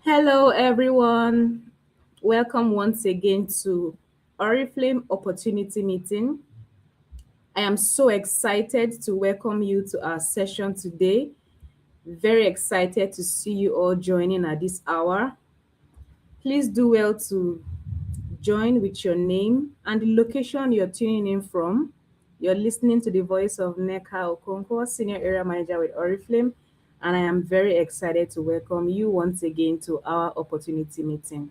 Hello, everyone. Welcome once again to Oriflame Opportunity Meeting. I am so excited to welcome you to our session today. Very excited to see you all joining at this hour. Please do well to join with your name and the location you're tuning in from. You're listening to the voice of Neka Okonkwo, Senior Area Manager with Oriflame, and I am very excited to welcome you once again to our opportunity meeting.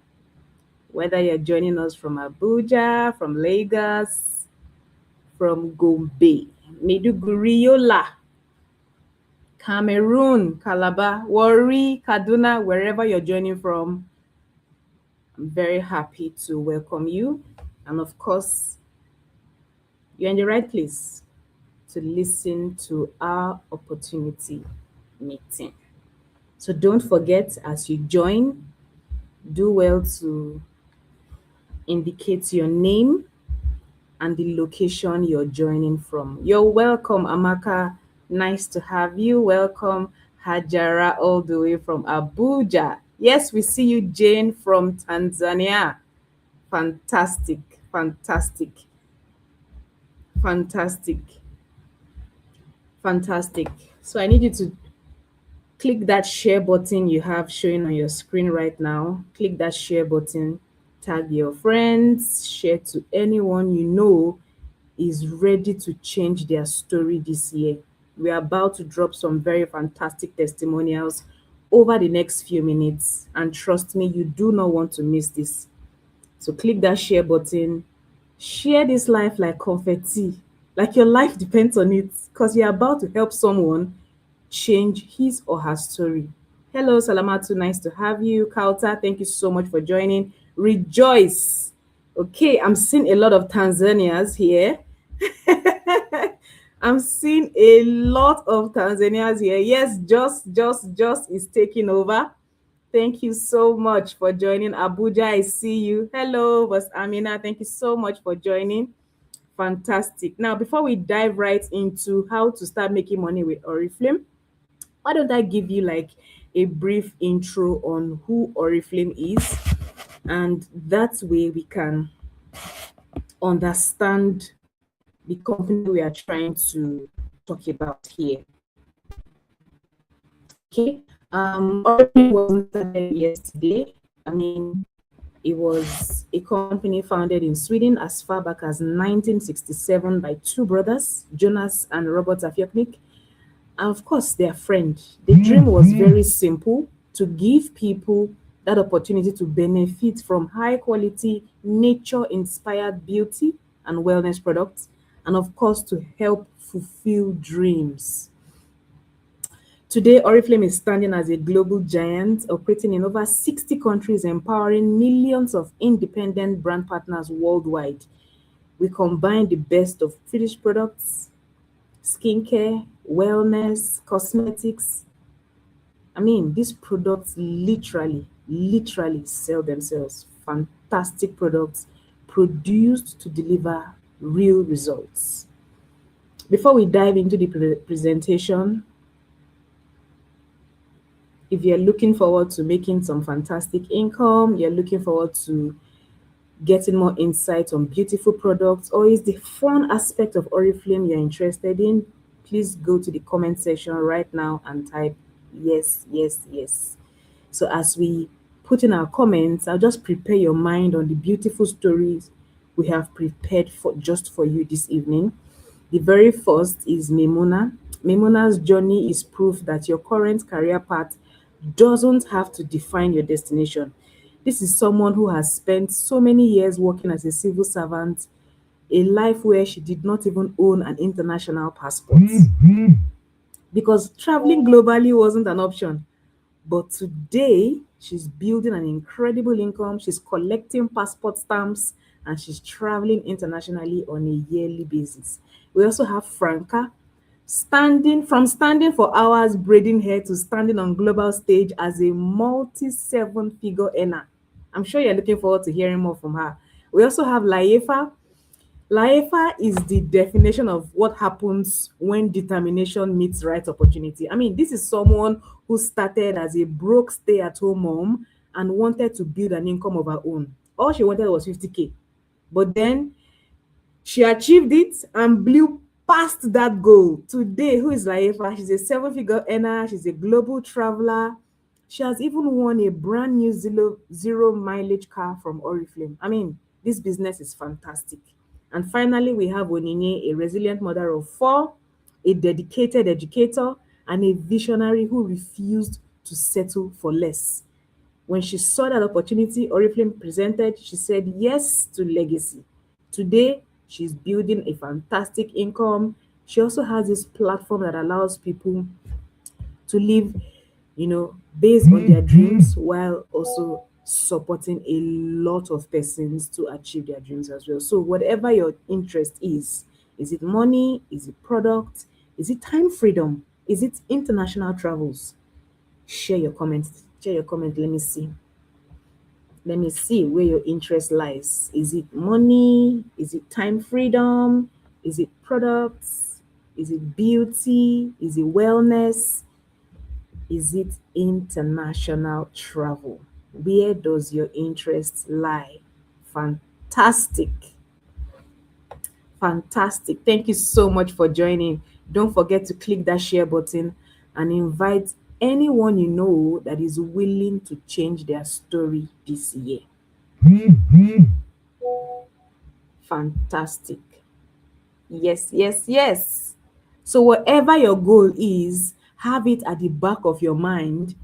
Whether you're joining us from Abuja, from Lagos, from Gombe, Maiduguri, Yola, Cameroon, Calabar, Warri, Kaduna, wherever you're joining from, I'm very happy to welcome you. And of course, you're in the right place to listen to our opportunity meeting. So don't forget as you join, do well to indicate your name and the location you're joining from. You're welcome, Amaka. Nice to have you. Welcome, Hajara, all the way from Abuja. Yes, we see you, Jane, from Tanzania. Fantastic, fantastic, fantastic, fantastic. So I need you to click that share button you have showing on your screen right now. Click that share button, tag your friends, share to anyone you know is ready to change their story this year. We are about to drop some very fantastic testimonials over the next few minutes, and trust me, you do not want to miss this. So click that share button, share this life like confetti, like your life depends on it, because you're about to help someone change his or her story. Hello, Salamatu, nice to have you. Kauta, thank you so much for joining. Rejoice. Okay, I'm seeing a lot of Tanzanians here. I'm seeing a lot of Tanzanians here. Yes, just is taking over. Thank you so much for joining. Abuja, I see you. Hello, Bas Amina. Thank you so much for joining. Fantastic. Now, before we dive right into how to start making money with Oriflame, why don't I give you like a brief intro on who Oriflame is? And that way we can understand the company we are trying to talk about here. Okay. Oriflame wasn't started yesterday. I mean, it was a company founded in Sweden as far back as 1967 by two brothers, Jonas and Robert Afioknik, and of course their friend. The dream was very simple: to give people that opportunity to benefit from high quality, nature inspired beauty and wellness products, and of course to help fulfill dreams. Today, Oriflame is standing as a global giant operating in over 60 countries, empowering millions of independent brand partners worldwide. We combine the best of finished products, skincare, wellness, cosmetics. I mean, these products literally sell themselves. Fantastic products produced to deliver real results. Before we dive into the presentation, if you're looking forward to making some fantastic income, you're looking forward to getting more insight on beautiful products, or is the fun aspect of Oriflame you're interested in, please go to the comment section right now and type yes, yes, yes. So as we put in our comments, I'll just prepare your mind on the beautiful stories we have prepared for just for you this evening. The very first is Memuna. Memuna's journey is proof that your current career path doesn't have to define your destination. This is someone who has spent so many years working as a civil servant, a life where she did not even own an international passport because traveling globally wasn't an option. But today, she's building an incredible income. She's collecting passport stamps and she's traveling internationally on a yearly basis. We also have Franca, standing for hours braiding hair to standing on global stage as a multi seven figure earner. I'm sure you're looking forward to hearing more from her. We also have Laefa. Laefa is the definition of what happens when determination meets right opportunity. I mean, this is someone who started as a broke stay-at-home mom and wanted to build an income of her own. All she wanted was 50K. But then she achieved it and blew past that goal. Today, who is Laifa? She's a seven-figure earner. She's a global traveler. She has even won a brand new zero mileage car from Oriflame. I mean, this business is fantastic. And finally, we have Onyinye, a resilient mother of four, a dedicated educator, and a visionary who refused to settle for less. When she saw that opportunity Oriflame presented, she said yes to legacy. Today, she's building a fantastic income. She also has this platform that allows people to live, based on their dreams while also supporting a lot of persons to achieve their dreams as well. So, whatever your interest is it money? Is it product? Is it time freedom? Is it international travels? Share your comments. Share your comment. Let me see where your interest lies. Is it money? Is it time freedom? Is it products? Is it beauty? Is it wellness? Is it international travel? Where does your interest lie? Fantastic. Fantastic. Thank you so much for joining. Don't forget to click that share button and invite anyone you know that is willing to change their story this year. Fantastic. Yes, yes, yes. So, whatever your goal is, have it at the back of your mind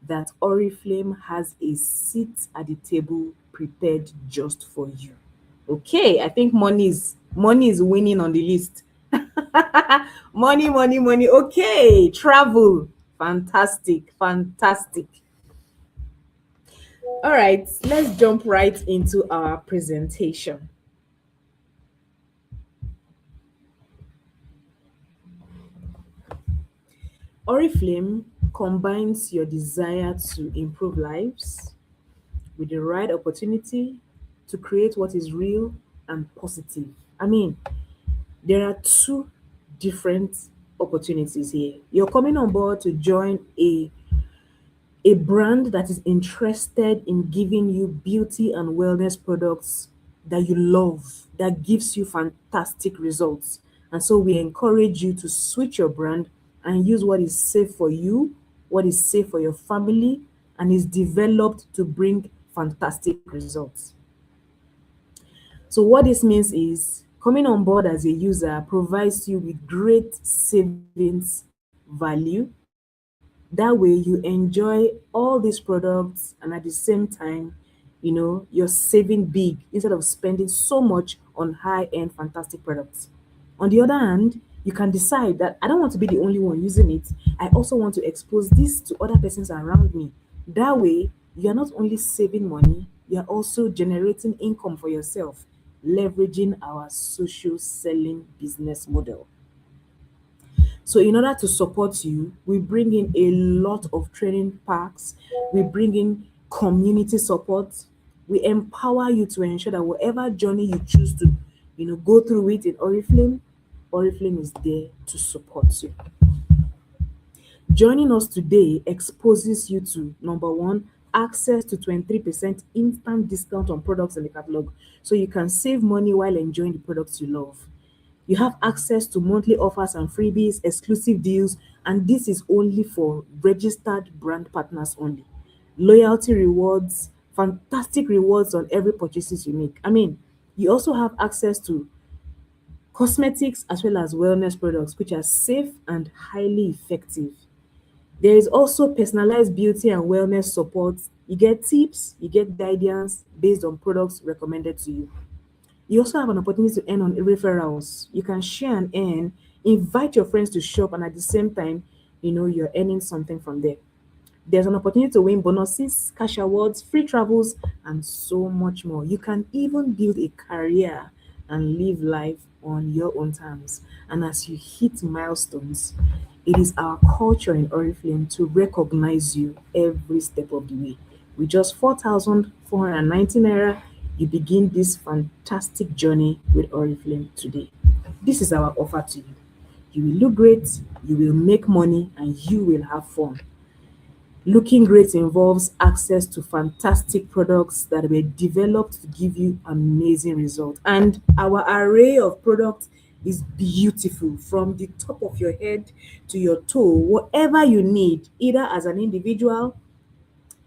that Oriflame has a seat at the table prepared just for you. Okay, I think money is winning on the list. Money, money, money. Okay, travel. Fantastic, fantastic. All right, let's jump right into our presentation. Oriflame combines your desire to improve lives with the right opportunity to create what is real and positive. I mean, there are two different opportunities here. You're coming on board to join a brand that is interested in giving you beauty and wellness products that you love, that gives you fantastic results. And so we encourage you to switch your brand and use what is safe for you, what is safe for your family, and is developed to bring fantastic results. So what this means is coming on board as a user provides you with great savings value. That way you enjoy all these products and at the same time, you're saving big instead of spending so much on high-end fantastic products. On the other hand, you can decide that I don't want to be the only one using it. I also want to expose this to other persons around me. That way, you're not only saving money, you're also generating income for yourself, leveraging our social selling business model. So, in order to support you, we bring in a lot of training packs, we bring in community support, we empower you to ensure that whatever journey you choose to, go through it in Oriflame, Oriflame is there to support you. Joining us today exposes you to number one, access to 23% instant discount on products in the catalog. So you can save money while enjoying the products you love. You have access to monthly offers and freebies, exclusive deals, and this is only for registered brand partners only. Loyalty rewards, fantastic rewards on every purchases you make. I mean, you also have access to cosmetics as well as wellness products, which are safe and highly effective. There is also personalized beauty and wellness support. You get tips, you get guidance based on products recommended to you. You also have an opportunity to earn on referrals. You can share and earn, invite your friends to shop, and at the same time, you're earning something from there. There's an opportunity to win bonuses, cash awards, free travels, and so much more. You can even build a career and live life on your own terms. And as you hit milestones, it is our culture in Oriflame to recognize you every step of the way. With just 4,490 naira, you begin this fantastic journey with Oriflame today. This is our offer to you. You will look great, you will make money, and you will have fun. Looking great involves access to fantastic products that were developed to give you amazing results. And our array of products is beautiful from the top of your head to your toe. Whatever you need, either as an individual,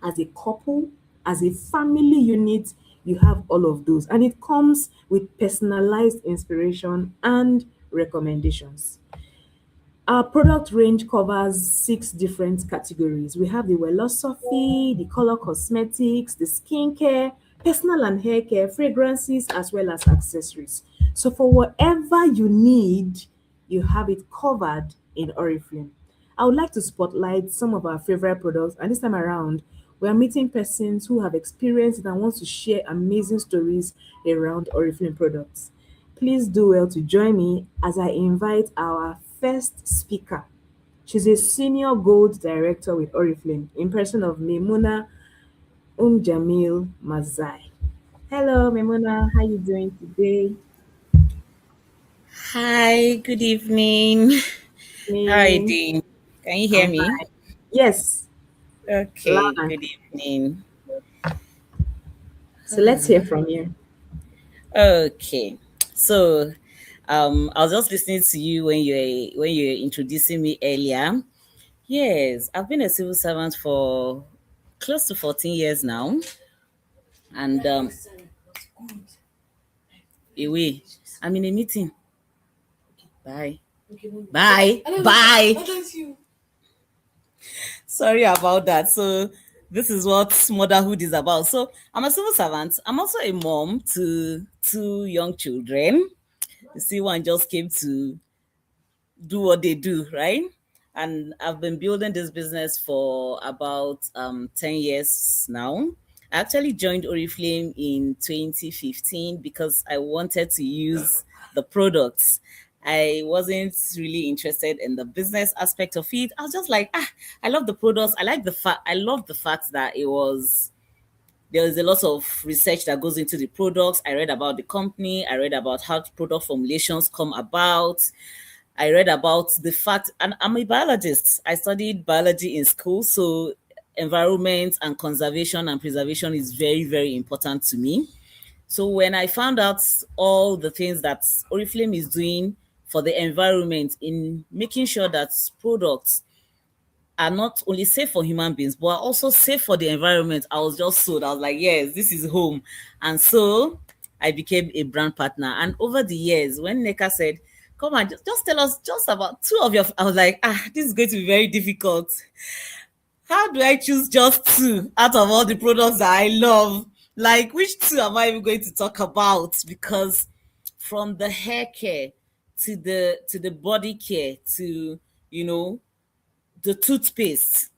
as a couple, as a family unit, you have all of those. And it comes with personalized inspiration and recommendations. Our product range covers 6 different categories. We have the philosophy, the color cosmetics, the skincare, personal and hair care, fragrances, as well as accessories. So for whatever you need, you have it covered in Oriflame. I would like to spotlight some of our favorite products, and this time around, we are meeting persons who have experienced it and want to share amazing stories around Oriflame products. Please do well to join me as I invite our first speaker. She's a senior gold director with Oriflame in person of Memuna Jamil Mazai. Hello, Memuna. How you doing today? Hi, good evening. How are you Me, doing? Can you hear I'm me? fine. Yes, loud Okay, and good evening. so let's hear from you. Okay, so I was just listening to you when you were introducing me earlier. Yes, I've been a civil servant for close to 14 years now, and away. I'm in a meeting. Bye. Bye. Bye. Sorry about that. So this is what motherhood is about. So I'm a civil servant. I'm also a mom to 2 young children. You see, one just came to do what they do, right? And I've been building this business for about 10 years now. I actually joined Oriflame in 2015 because I wanted to use the products. I wasn't really interested in the business aspect of it. I was just like, I love the products. I love the fact that there is a lot of research that goes into the products. I read about the company. I read about how product formulations come about. I read about the fact, and I'm a biologist. I studied biology in school, so environment and conservation and preservation is very, very important to me. So when I found out all the things that Oriflame is doing for the environment in making sure that products are not only safe for human beings, but are also safe for the environment, I was just sold. I was like, yes, this is home. And so I became a brand partner. And over the years, when Neka said, come on, just tell us just about two of your, I was like, this is going to be very difficult. How do I choose just two out of all the products that I love? Like, which two am I even going to talk about? Because from the hair care to the body care to, you know, the toothpaste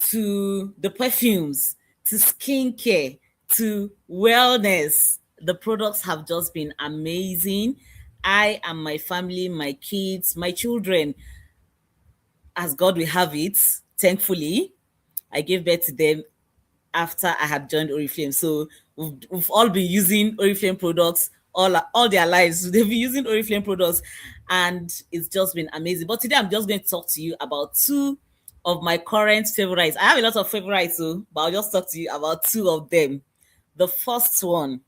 to the perfumes to skincare to wellness. The products have just been amazing. I and my family, my kids, my children, as God will have it, thankfully, I gave birth to them after I had joined Oriflame. So we've all been using Oriflame products all their lives. They've been using Oriflame products, and it's just been amazing. But today I'm just going to talk to you about two of my current favorites. I have a lot of favorites, so but I'll just talk to you about two of them. The first one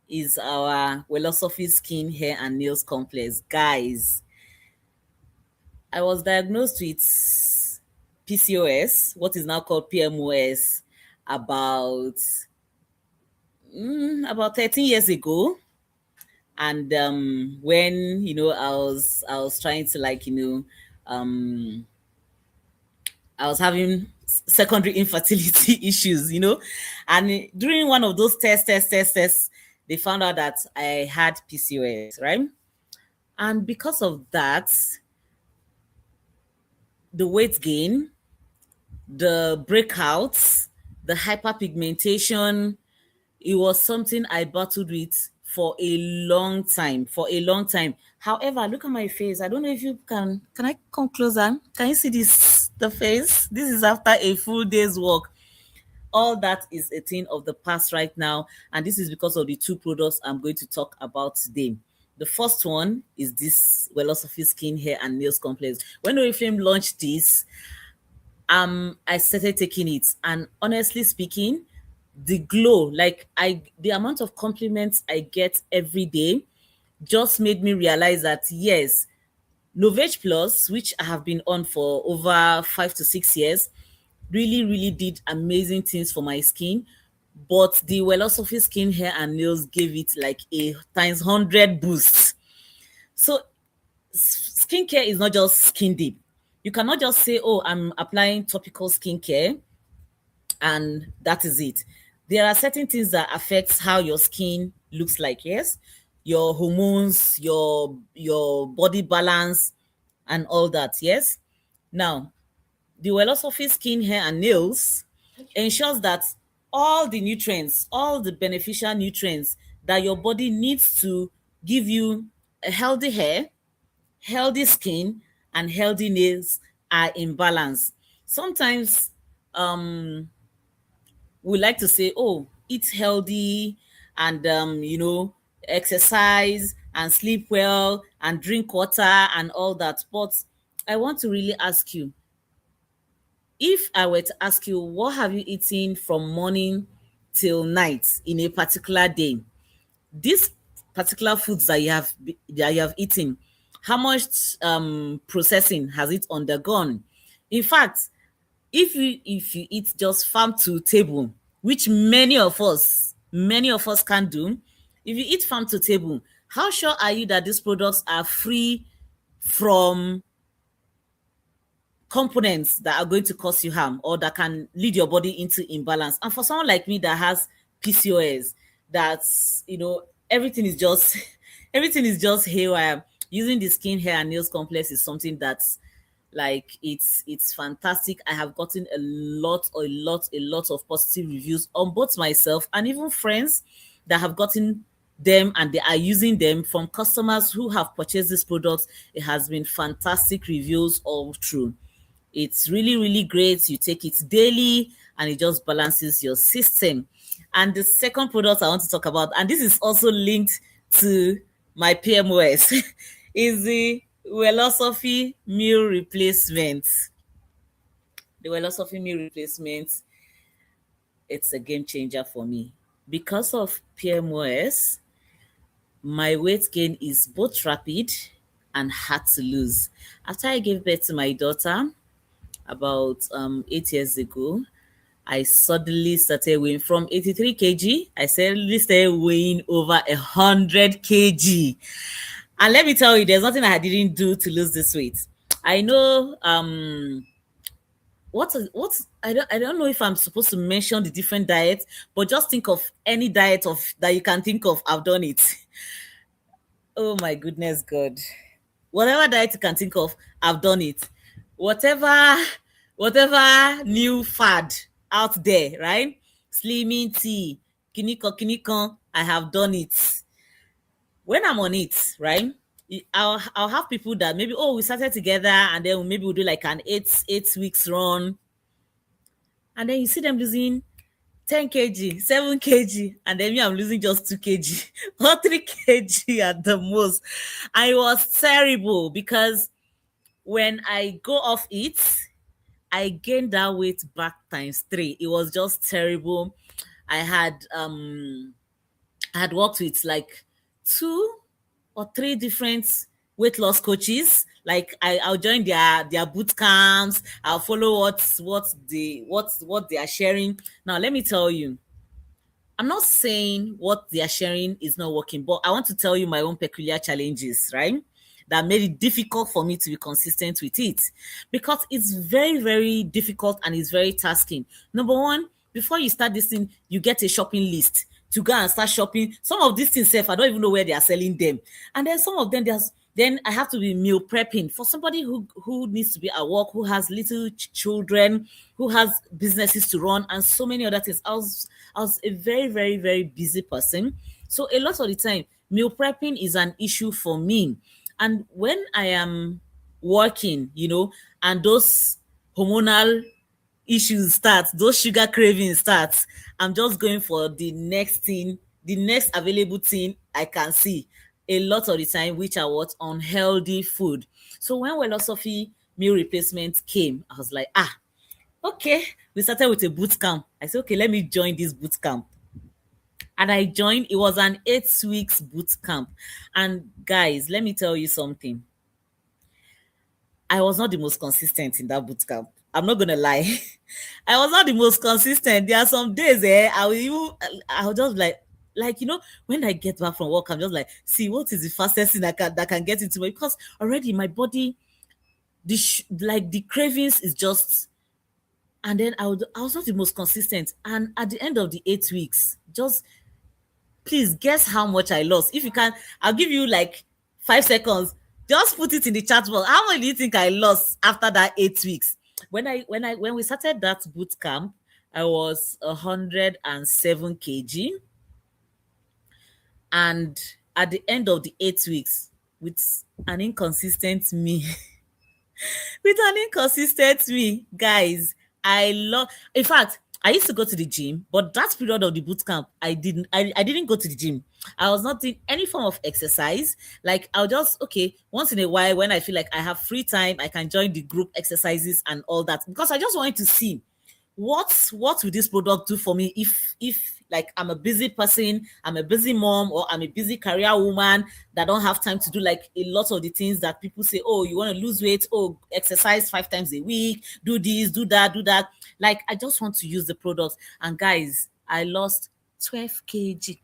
is our Philosophy Skin, Hair, and Nails Complex. Guys, I was diagnosed with PCOS, what is now called PMOS, about about 13 years ago. And when I was trying to, like, um I was having secondary infertility issues. And during one of those tests, they found out that I had PCOS, right? And because of that, the weight gain, the breakouts, the hyperpigmentation, it was something I battled with for a long time. For a long time. However, look at my face. I don't know if you can I come closer? Can you see this the face? This is after a full day's work. All that is a thing of the past right now, and this is because of the two products I'm going to talk about today. The first one is this Philosophy Skin, Hair, and Nails Complex. When Oriflame launched this, I started taking it, and honestly speaking, the glow, like the amount of compliments I get every day just made me realize that yes, Novage Plus, which I have been on for over 5 to 6 years, really, really did amazing things for my skin. But the Philosophy Skin, Hair and Nails gave it like a times 100 boost. So skincare is not just skin deep. You cannot just say, oh, I'm applying topical skincare and that is it. There are certain things that affects how your skin looks like, yes? Your hormones, your body balance and all that, yes? Now, the Philosophy Skin, Hair and Nails ensures that all the nutrients, all the beneficial nutrients that your body needs to give you a healthy hair, healthy skin, and healthy nails are in balance. Sometimes we like to say, oh, eat healthy and exercise and sleep well and drink water and all that. But I want to really ask you, if I were to ask you, what have you eaten from morning till night in a particular day? These particular foods that you have eaten, how much processing has it undergone? In fact, if you eat just farm to table, which many of us can do, if you eat farm to table, how sure are you that these products are free from components that are going to cause you harm or that can lead your body into imbalance? And for someone like me that has PCOS, that's everything is just everything is just haywire. Using the skin, hair, and nails complex is something that's like it's fantastic. I have gotten a lot of positive reviews on both myself and even friends that have gotten them and they are using them, from customers who have purchased these products. It has been fantastic reviews all through. It's really, really great. You take it daily and it just balances your system. And the second product I want to talk about, and this is also linked to my PMOS, is the Philosophy Meal Replacement. The Philosophy Meal Replacement, it's a game changer for me. Because of PMOS, my weight gain is both rapid and hard to lose. After I gave birth to my daughter, about 8 years ago, I suddenly started weighing from 83 kg. I suddenly started weighing over 100 kg. And let me tell you, there's nothing I didn't do to lose this weight. I know I don't know if I'm supposed to mention the different diets, but just think of any diet of that you can think of. I've done it. Oh my goodness God. Whatever diet you can think of, I've done it. Whatever, whatever new fad out there, right? Slimming tea, kinikon, I have done it. When I'm on it, right? I'll have people that maybe, oh, we started together and then maybe we'll do like an eight weeks run, and then you see them losing 10 kg, 7 kg, and then me, I'm losing just 2 kg or 3 kg at the most. I was terrible because when I go off it, I gained that weight back times three. It was just terrible. I had um I had worked with like two or three different weight loss coaches. Like I'll join their boot camps. I'll follow what they are sharing. Now let me tell you, I'm not saying what they are sharing is not working, but I want to tell you my own peculiar challenges, right? That made it difficult for me to be consistent with it, because it's very, very difficult and it's very tasking. Number one, before you start this thing, you get a shopping list to go and start shopping. Some of these things, I don't even know where they are selling them. And then some of them, then I have to be meal prepping for somebody who needs to be at work, who has little children, who has businesses to run, and so many other things. I was a very, very, very busy person. So a lot of the time, meal prepping is an issue for me. And when I am working, and those hormonal issues start, those sugar cravings start, I'm just going for the next thing, the next available thing I can see. A lot of the time, which are what unhealthy food. So when Philosophy Meal Replacement came, I was like, Okay, we started with a boot camp. I said, okay, let me join this boot camp. And I joined. It was an 8 weeks boot camp. And guys, let me tell you something. I was not the most consistent in that boot camp. I'm not gonna lie. I was not the most consistent. There are some days I'll just like when I get back from work, I'm just like, see what is the fastest thing that can get into me, because already my body, like the cravings is just. And then I was not the most consistent. And at the end of the 8 weeks, just please guess how much I lost. If you can, I'll give you like 5 seconds. Just put it in the chat box. How much do you think I lost after that 8 weeks? When we started that boot camp, I was 107 kg, and at the end of the 8 weeks, with an inconsistent me, with an inconsistent me, guys. I love. In fact, I used to go to the gym, but that period of the boot camp, I didn't go to the gym. I was not doing any form of exercise. Like I'll just okay once in a while when I feel like I have free time, I can join the group exercises and all that, because I just wanted to see what will this product do for me if like I'm a busy person, I'm a busy mom, or I'm a busy career woman that don't have time to do like a lot of the things that people say, oh, you want to lose weight, oh, exercise 5 times a week, do this, do that. Like I just want to use the product. And guys, I lost 12 kg.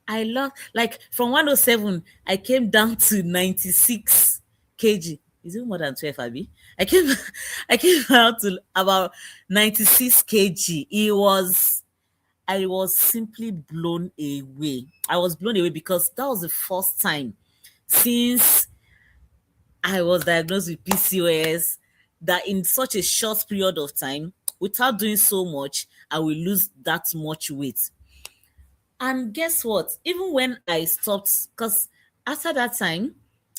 I lost, like, from 107, I came down to 96 kg. Is it more than 12, Abby? I came I came down to about 96 kg. I was simply blown away. I was blown away because that was the first time since I was diagnosed with PCOS that in such a short period of time, without doing so much, I will lose that much weight. And guess what? Even when I stopped, because after that time,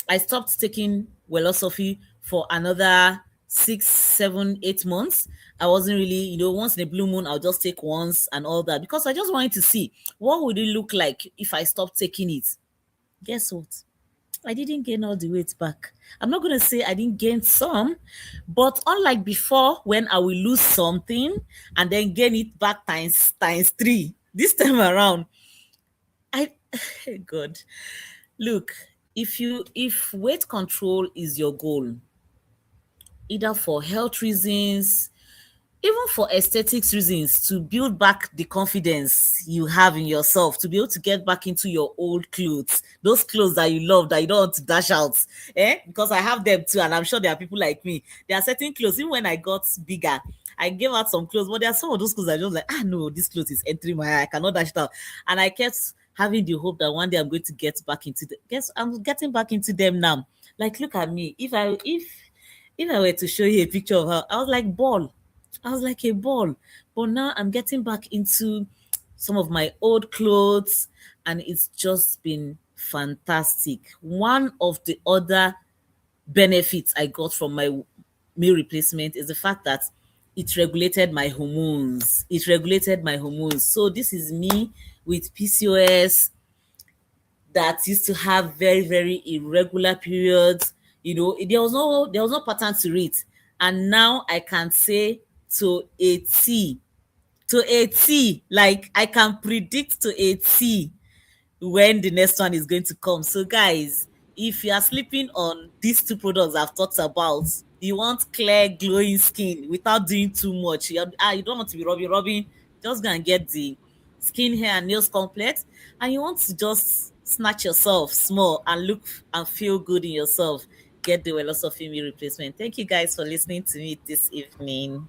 I stopped taking Welosophy for another 6, 7, 8 months. I wasn't really, once in a blue moon, I'll just take once and all that, because I just wanted to see what would it look like if I stopped taking it. Guess what? I didn't gain all the weight back. I'm not going to say I didn't gain some, but unlike before, when I will lose something and then gain it back times three, this time around, I God, look, if weight control is your goal, either for health reasons, even for aesthetics reasons, to build back the confidence you have in yourself, to be able to get back into your old clothes, those clothes that you love, that you don't want to dash out, because I have them too, and I'm sure there are people like me. There are certain clothes, even when I got bigger, I gave out some clothes, but there are some of those clothes I just like, no, this clothes is entering my eye, I cannot dash it out. And I kept having the hope that one day I'm going to get back into the guess I'm getting back into them now. Like, look at me. If I were to show you a picture of her, I was like ball. I was like a ball. But now I'm getting back into some of my old clothes, and it's just been fantastic. One of the other benefits I got from my meal replacement is the fact that it regulated my hormones. It regulated my hormones. So this is me with PCOS that used to have very, very irregular periods. There was no pattern to it. And now I can say to a T, like I can predict to a T when the next one is going to come. So, guys, if you are sleeping on these two products I've talked about, you want clear, glowing skin without doing too much. You don't want to be rubbing. Just go and get the skin, hair, and nails complex, and you want to just snatch yourself small and look and feel good in yourself. Get the Velocity meal replacement. Thank you guys for listening to me this evening.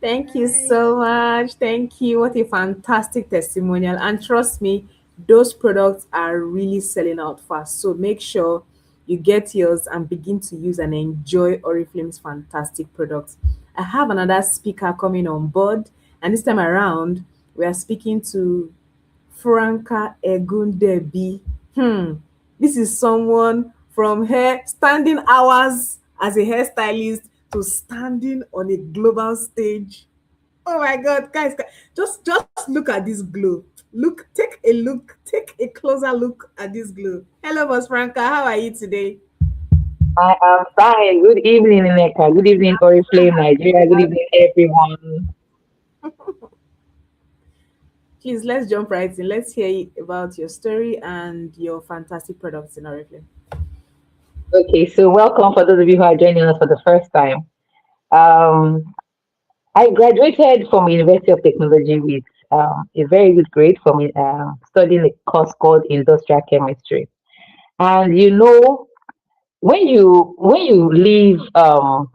Thank you so much. Thank you. What a fantastic testimonial. And trust me, those products are really selling out fast. So make sure you get yours and begin to use and enjoy Oriflame's fantastic products. I have another speaker coming on board, and this time around, we are speaking to Franca Egundebi. This is someone from hair standing hours as a hairstylist to standing on a global stage. Oh my God, guys, just look at this glow. Take a closer look at this glow. Hello, Boss Franca. How are you today? I am fine. Good evening, Ineka. Good evening, Oriflame, Nigeria. Good evening, everyone. Please, let's jump right in. Let's hear about your story and your fantastic products in Oriflame. Okay, so welcome for those of you who are joining us for the first time. Um, I graduated from University of Technology with a very good grade from studying a course called Industrial Chemistry. And when you leave the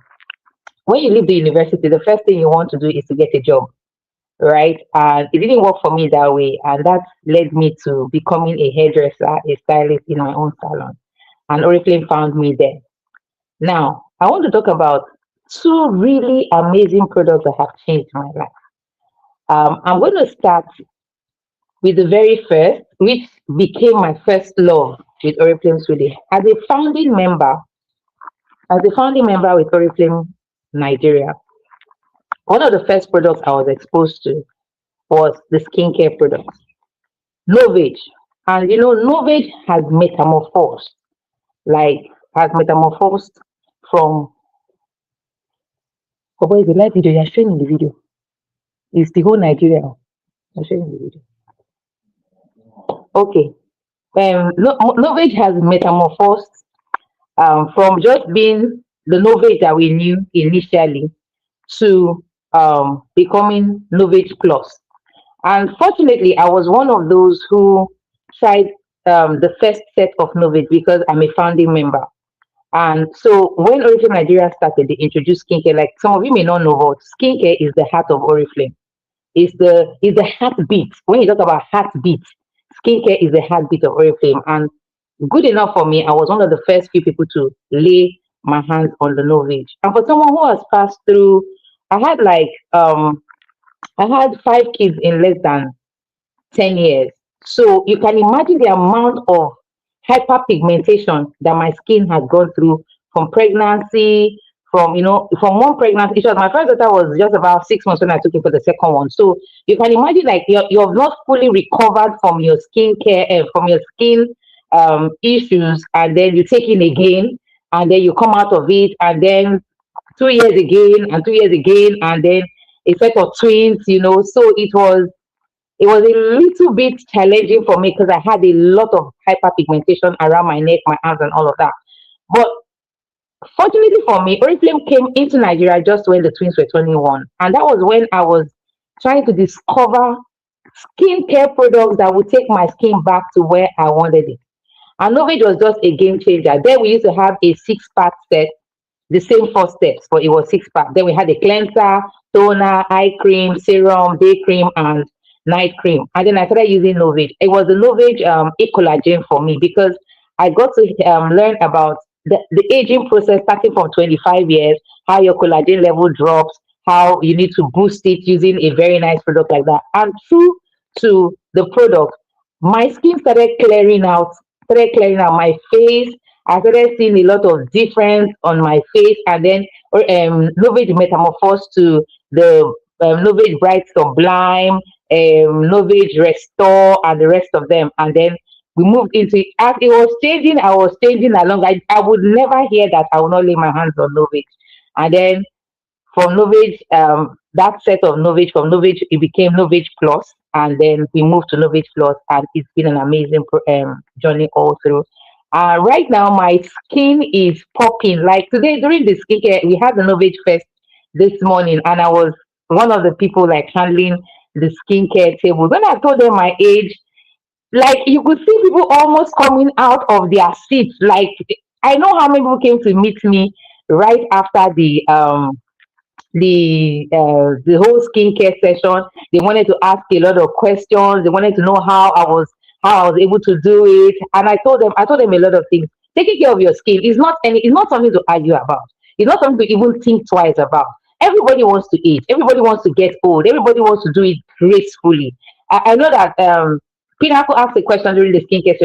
university, the first thing you want to do is to get a job, right? And it didn't work for me that way, and that led me to becoming a hairdresser, a stylist in my own salon. And Oriflame found me there. Now, I want to talk about two really amazing products that have changed my life. I'm going to start with the very first, which became my first love with Oriflame Sweden. As a founding member with Oriflame Nigeria, one of the first products I was exposed to was the skincare products. Novage. And Novage has metamorphosed, like has metamorphosed from oh boy, the live video you're showing in the video. It's the whole Nigeria. You're showing in the video. Okay. Novage has metamorphosed from just being the Novage that we knew initially to becoming Novage Plus. And fortunately, I was one of those who tried the first set of Novage because I'm a founding member. And so when Oriflame Nigeria started, they introduced skincare. Like some of you may not know, but skincare is the heart of Oriflame. It's the heartbeat. When you talk about heartbeat, skincare is the heartbeat of Oriflame. And good enough for me, I was one of the first few people to lay my hands on the Novage. And for someone who has passed through, I had like I had 5 kids in less than 10 years. So you can imagine the amount of hyperpigmentation that my skin has gone through from pregnancy, from one pregnancy. It was my first daughter was just about 6 months when I took it for the second one. So you can imagine like you're not fully recovered from your skincare, from your skin issues, and then you take in again, and then you come out of it, and then 2 years again, and 2 years again, and then a set of twins. So it was a little bit challenging for me because I had a lot of hyperpigmentation around my neck, my arms, and all of that. But fortunately for me, Oriflame came into Nigeria just when the twins were 21. And that was when I was trying to discover skincare products that would take my skin back to where I wanted it. And Novage was just a game changer. Then we used to have a six-pack set, the same 4 steps, but it was six-pack. Then we had a cleanser, toner, eye cream, serum, day cream, and night cream. And then I started using Novage. It was the Novage Collagen for me because I got to learn about the aging process starting from 25 years, how your collagen level drops, how you need to boost it using a very nice product like that. And true to the product, my skin started clearing out my face. I started seeing a lot of difference on my face, and then Novage metamorphosed to the Novage Bright Sublime, Novage Restore, and the rest of them. And then we moved into it. As it was changing, I was changing along. I would never hear that I would not lay my hands on Novage. And then from Novage, that set of Novage, from Novage, it became Novage Plus, and then we moved to Novage Plus, and it's been an amazing journey all through. Right now, my skin is popping. Like today, during the skincare, we had the Novage Fest this morning, and I was one of the people like handling the skincare table. When I told them my age, like you could see people almost coming out of their seats. Like I know how many people came to meet me right after the whole skincare session. They wanted to ask a lot of questions. They wanted to know how I was able to do it. And I told them a lot of things. Taking care of your skin is not something to argue about. It's not something to even think twice about. Everybody wants to age. Everybody wants to get old. Everybody wants to do it gracefully. I know that Pinnacle asked a question during the skincare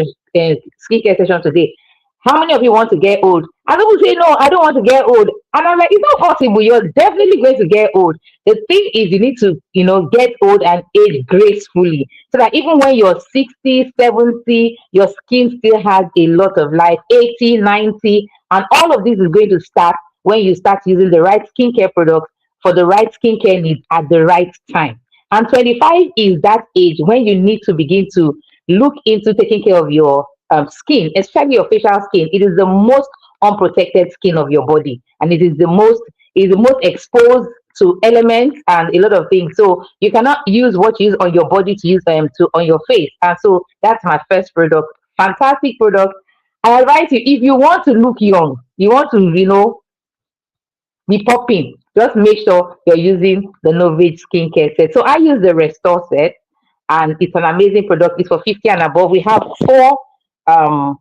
session today. How many of you want to get old? And people say, no, I don't want to get old. And I'm like, it's not possible. You're definitely going to get old. The thing is, you need to, get old and age gracefully. So that even when you're 60, 70, your skin still has a lot of life, 80, 90. And all of this is going to start when you start using the right skincare products for the right skincare needs at the right time. And 25 is that age when you need to begin to look into taking care of your skin, especially your facial skin. It is the most unprotected skin of your body, and it is the most exposed to elements and a lot of things. So you cannot use what you use on your body to use to on your face. And so that's my first product. Fantastic product. I advise you, if you want to look young, you want to be popping, just make sure you're using the Novage skincare set. So I use the Restore set, and it's an amazing product. It's for 50 and above. Um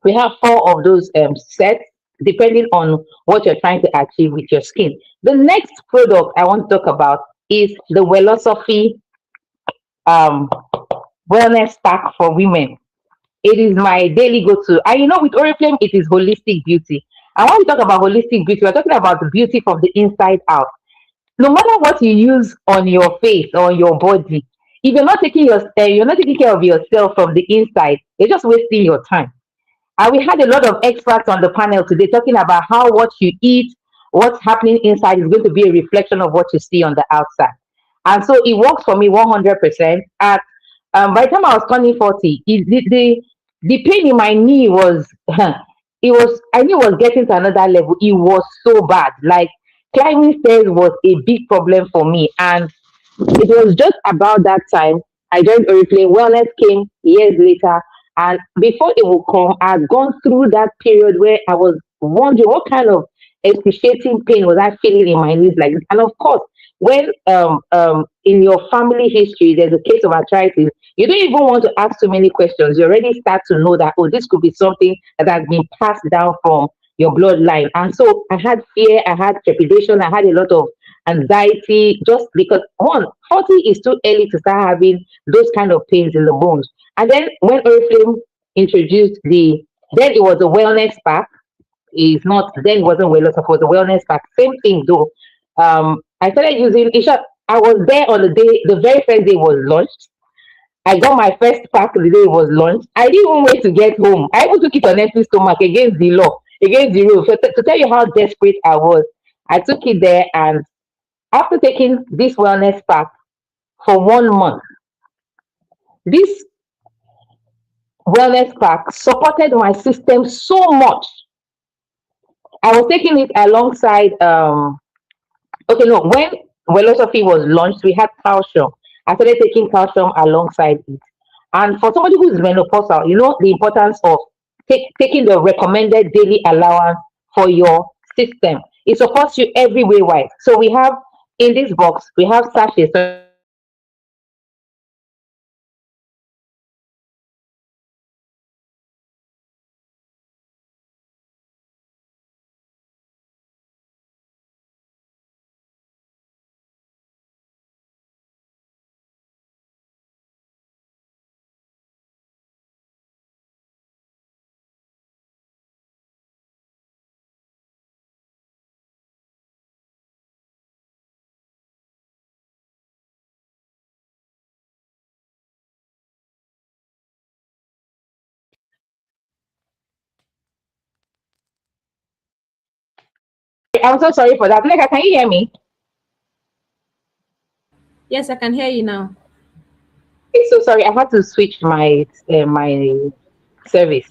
we have four of those sets depending on what you're trying to achieve with your skin. The next product I want to talk about is the Velosophy um wellness pack for women. It is my daily go-to. And with Oriflame, it is holistic beauty. And when we talk about holistic beauty, we're talking about the beauty from the inside out. No matter what you use on your face or on your body, if you're not taking care of yourself from the inside, you're just wasting your time. And we had a lot of experts on the panel today talking about how what you eat, what's happening inside is going to be a reflection of what you see on the outside. And so it works for me 100%. At by the time I was turning 40, the pain in my knee was, I knew it was getting to another level. It was so bad. Like climbing stairs was a big problem for me. And it was just about that time I joined Oriflame. Wellness came years later, and before it would come, I had gone through that period where I was wondering what kind of excruciating pain was I feeling in my knees like this. And of course, when in your family history there's a case of arthritis, you don't even want to ask too many questions. You already start to know that, oh, this could be something that has been passed down from your bloodline. And so I had fear, I had trepidation, I had a lot of anxiety, just because 40 is too early to start having those kind of pains in the bones. And then when Oriflame introduced then it was a wellness pack. It's not, then it wasn't wellness, it was a wellness pack. Same thing though. I started using, in short, I was there on the very first day it was launched. I got my first pack the day it was launched. I didn't even wait to get home. I even took it on empty stomach against the law, against the rule. So to tell you how desperate I was, I took it there, and after taking this wellness pack for 1 month, this wellness pack supported my system so much. I was taking it alongside, okay, no, when Velosophy was launched, we had calcium. I started taking calcium alongside it. And for somebody who is menopausal, you know the importance of taking the recommended daily allowance for your system. It supports you every way wise. So we have in this box, we have sachets. So you can take it I'm so sorry for that. Like, can you hear me? Yes, I can hear you now. Okay, so sorry, I had to switch my service.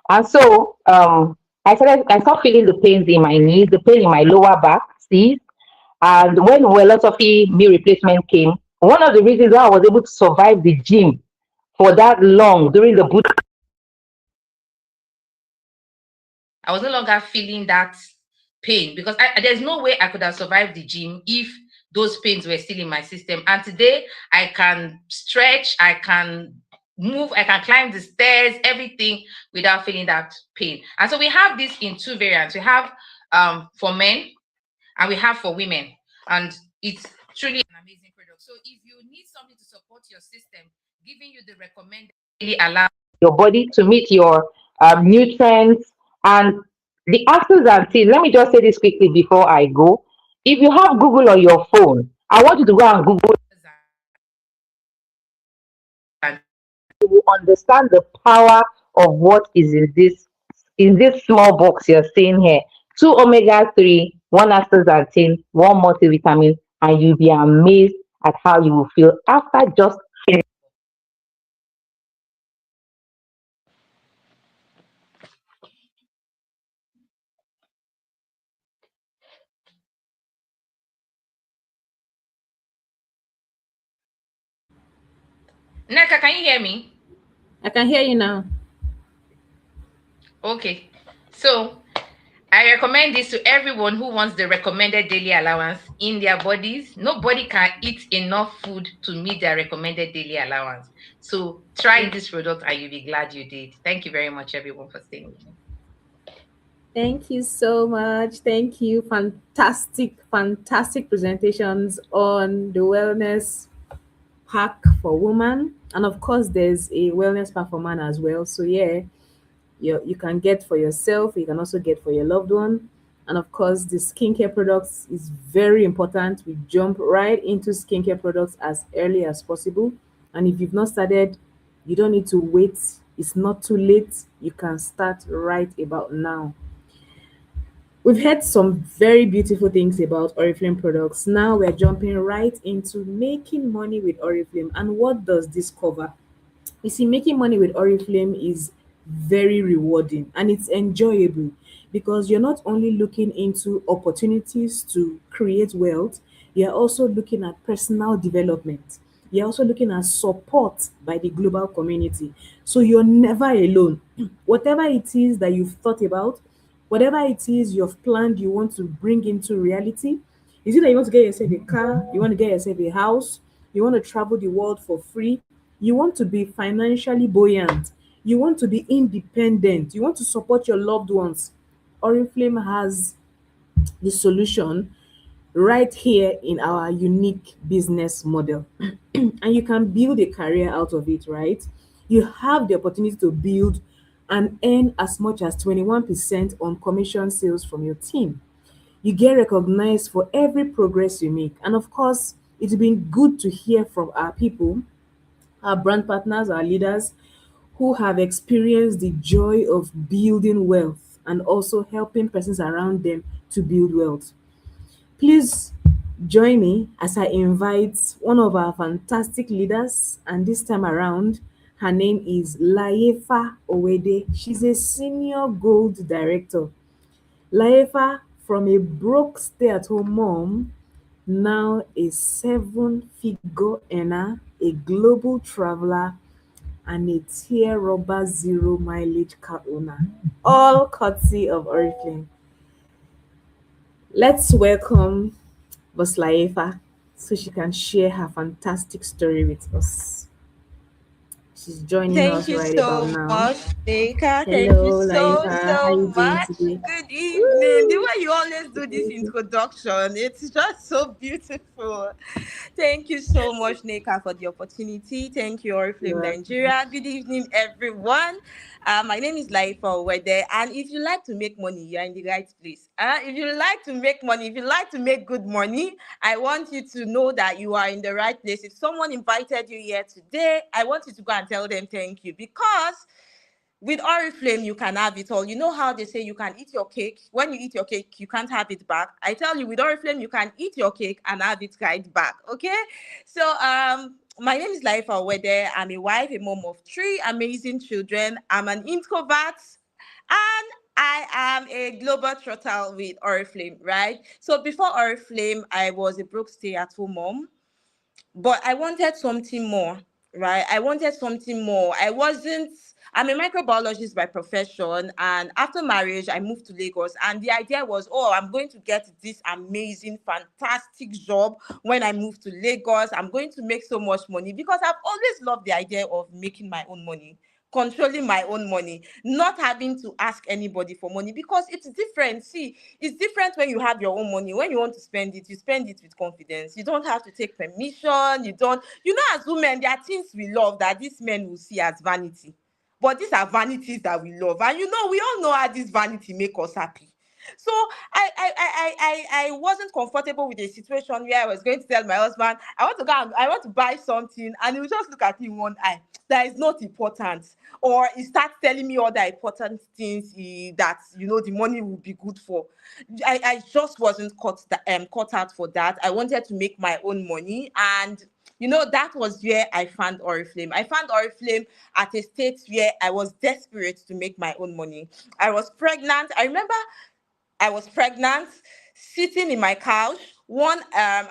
And so I started feeling the pains in my knees, the pain in my lower back, see? And when Velocity meal replacement came, one of the reasons why I was able to survive the gym for that long during the boot, I was no longer feeling that pain because there's no way I could have survived the gym if those pains were still in my system. And today I can stretch, I can move, I can climb the stairs, everything without feeling that pain. And so we have this in two variants. We have for men and we have for women. And it's truly an amazing product. So if you need something to support your system, giving you the recommended daily allowance your body to meet your nutrients, and the answers and things. Let me just say this quickly before I go. If you have Google on your phone, I want you to go and Google you will understand the power of what is in this small box you're seeing here. Two omega 3, one astaxanthin, one multivitamin, and you'll be amazed at how you will feel after just Neka, can you hear me? I can hear you now. Okay. So I recommend this to everyone who wants the recommended daily allowance in their bodies. Nobody can eat enough food to meet their recommended daily allowance. So try this product and you'll be glad you did. Thank you very much, everyone, for staying with me. Thank you so much. Thank you. Fantastic, fantastic presentations on the wellness pack for woman. And of course, there's a wellness pack for man as well. So, yeah, you can get for yourself, you can also get for your loved one. And of course, the skincare products is very important. We jump right into skincare products as early as possible. And if you've not started, you don't need to wait. It's not too late. You can start right about now. We've heard some very beautiful things about Oriflame products. Now we're jumping right into making money with Oriflame. And what does this cover? You see, making money with Oriflame is very rewarding and it's enjoyable because you're not only looking into opportunities to create wealth, you're also looking at personal development. You're also looking at support by the global community. So you're never alone. Whatever it is that you've thought about, whatever it is you've planned you want to bring into reality, is it that you want to get yourself a car, you want to get yourself a house, you want to travel the world for free, you want to be financially buoyant, you want to be independent, you want to support your loved ones, Oriflame has the solution right here in our unique business model. And you can build a career out of it, right? You have the opportunity to build and earn as much as 21% on commission sales from your team. You get recognized for every progress you make. And of course, it's been good to hear from our people, our brand partners, our leaders who have experienced the joy of building wealth and also helping persons around them to build wealth. Please join me as I invite one of our fantastic leaders, and this time around, her name is Layefa Owede. She's a senior gold director. Layefa, from a broke stay at home mom, now a seven-figure earner, a global traveler, and a tier rubber zero mileage car owner, all courtesy of Oriflame. Let's welcome Boss Laefa so she can share her fantastic story with us. She's joining Thank us you right about so now. much, Nika. Thank you Hello, so, Laefa. How so you doing much. today? Good evening. The Woo! way you always do Good this evening. introduction, it's just so beautiful. Thank you so much, Nika, for the opportunity. Thank you, You're Oriflame welcome. Nigeria. Good evening, everyone. My name is Laifa Owede, and if you like to make money, you're in the right place. If you like to make money, if you like to make good money, I want you to know that you are in the right place. If someone invited you here today, I want you to go and tell them thank you because with Oriflame, you can have it all. You know how they say you can eat your cake. When you eat your cake, you can't have it back. I tell you, with Oriflame, you can eat your cake and have it right back. Okay? So my name is Laifa Wede. I'm a wife, a mom of three amazing children. I'm an introvert. And I am a global trotter with Oriflame, right? So before Oriflame, I was a broke stay-at-home mom, but I wanted something more, right? I wanted something more. I'm a microbiologist by profession. And after marriage, I moved to Lagos. And the idea was, oh, I'm going to get this amazing, fantastic job when I move to Lagos. I'm going to make so much money because I've always loved the idea of making my own money, controlling my own money, not having to ask anybody for money because it's different. See, it's different when you have your own money. When you want to spend it, you spend it with confidence. You don't have to take permission. You know, as women, there are things we love that these men will see as vanity. but these are vanities that we love. And we all know how this vanity make us happy. So I wasn't comfortable with a situation where I was going to tell my husband, I want to buy something, and he would just look at me in one eye. That is not important. Or he starts telling me other important things that the money will be good for. I just wasn't cut out for that. I wanted to make my own money, and that was where I found Oriflame. I found Oriflame at a state where I was desperate to make my own money. I was pregnant. I remember I was pregnant, sitting in my couch, one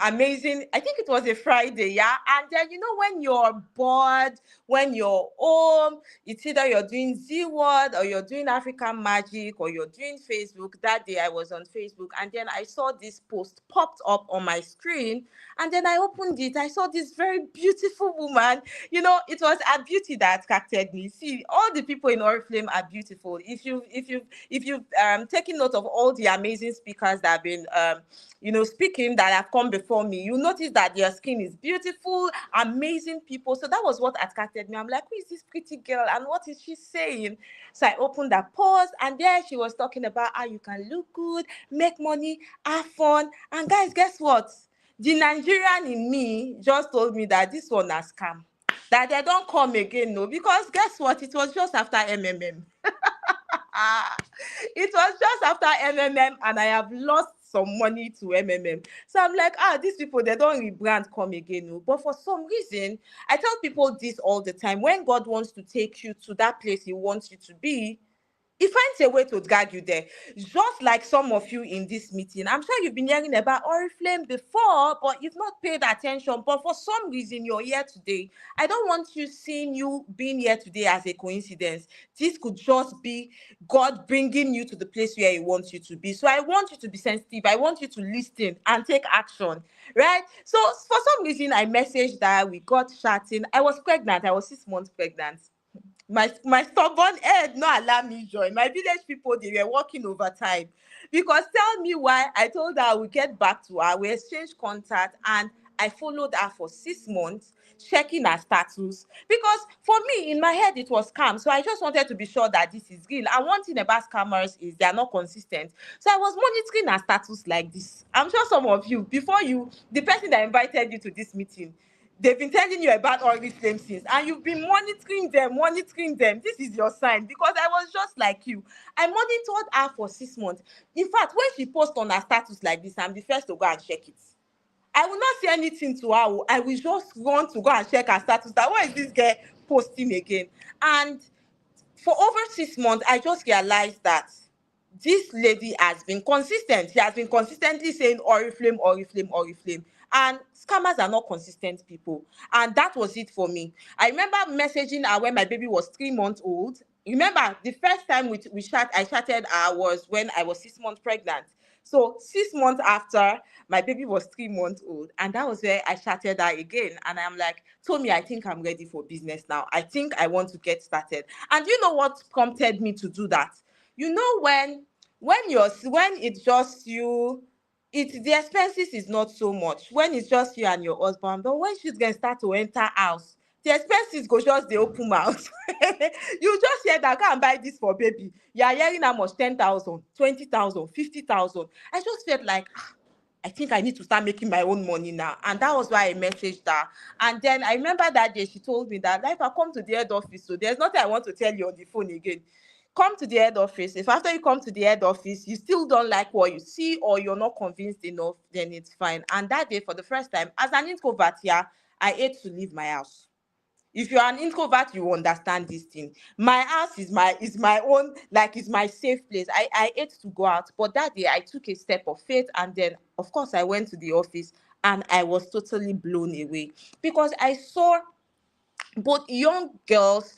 amazing, I think it was a Friday, yeah. And then, when you're bored, when you're home, it's either you're doing Z Word or you're doing African Magic or you're doing Facebook. That day I was on Facebook, and then I saw this post popped up on my screen, and then I opened it. I saw this very beautiful woman. It was her beauty that attracted me. See, all the people in Oriflame are beautiful. If you've taken note of all the amazing speakers that have been speaking, that have come before me, you notice that their skin is beautiful, amazing people. So that was what attracted me. I'm like, who is this pretty girl and what is she saying? So I opened that post, and there she was talking about how you can look good, make money, have fun. And guys, guess what? The Nigerian in me just told me that this one has scam, that they don't come again, no, because guess what? It was just after MMM. It was just after MMM, and I have lost some money to MMM. So I'm like, these people, they don't rebrand come again, no. But for some reason, I tell people this all the time: when God wants to take you to that place He wants you to be, He finds a way to drag you there. Just like some of you in this meeting. I'm sure you've been hearing about Oriflame before, but you've not paid attention. But for some reason, you're here today. I don't want you seeing you being here today as a coincidence. This could just be God bringing you to the place where He wants you to be. So I want you to be sensitive. I want you to listen and take action, right? So for some reason, I messaged that we got chatting. I was pregnant. I was 6 months pregnant. My stubborn head no allow me join. My village people, they were working overtime, because tell me why. I told her I would get back to her. We exchanged contact, and I followed her for 6 months, checking her status, because for me in my head it was scam. So I just wanted to be sure that this is real. And one thing about scammers is they are not consistent. So I was monitoring her status like this. I'm sure some of you, before you, the person that invited you to this meeting, they've been telling you about all these flame things, and you've been monitoring them. This is your sign, because I was just like you. I monitored her for 6 months. In fact, when she posts on her status like this, I'm the first to go and check it. I will not say anything to her. I will just want to go and check her status. That why is this girl posting again? And for over 6 months, I just realized that this lady has been consistent. She has been consistently saying Oriflame, Oriflame, Oriflame. And scammers are not consistent people. And that was it for me. I remember messaging her when my baby was 3 months old. Remember, the first time I chatted her was when I was 6 months pregnant. So 6 months after, my baby was 3 months old. And that was where I chatted her again. And I'm like, Tommy, I think I'm ready for business now. I think I want to get started. And you know what prompted me to do that? When it's just you, the expenses is not so much when it's just you and your husband. But when she's gonna start to enter house, the expenses go just the open mouth. You just hear that, go and buy this for baby. You are hearing how much? 10,000, 20,000, 50,000. I just felt like, I think I need to start making my own money now. And that was why I messaged her. And then I remember that day she told me that, if I come to the head office, so there's nothing I want to tell you on the phone again. Come to the head office. If after you come to the head office, you still don't like what you see, or you're not convinced enough, then it's fine. And that day, for the first time, as an introvert here, I hate to leave my house. If you're an introvert, you understand this thing. My house is my own, like it's my safe place. I hate to go out. But that day I took a step of faith, and then of course I went to the office, and I was totally blown away, because I saw both young girls,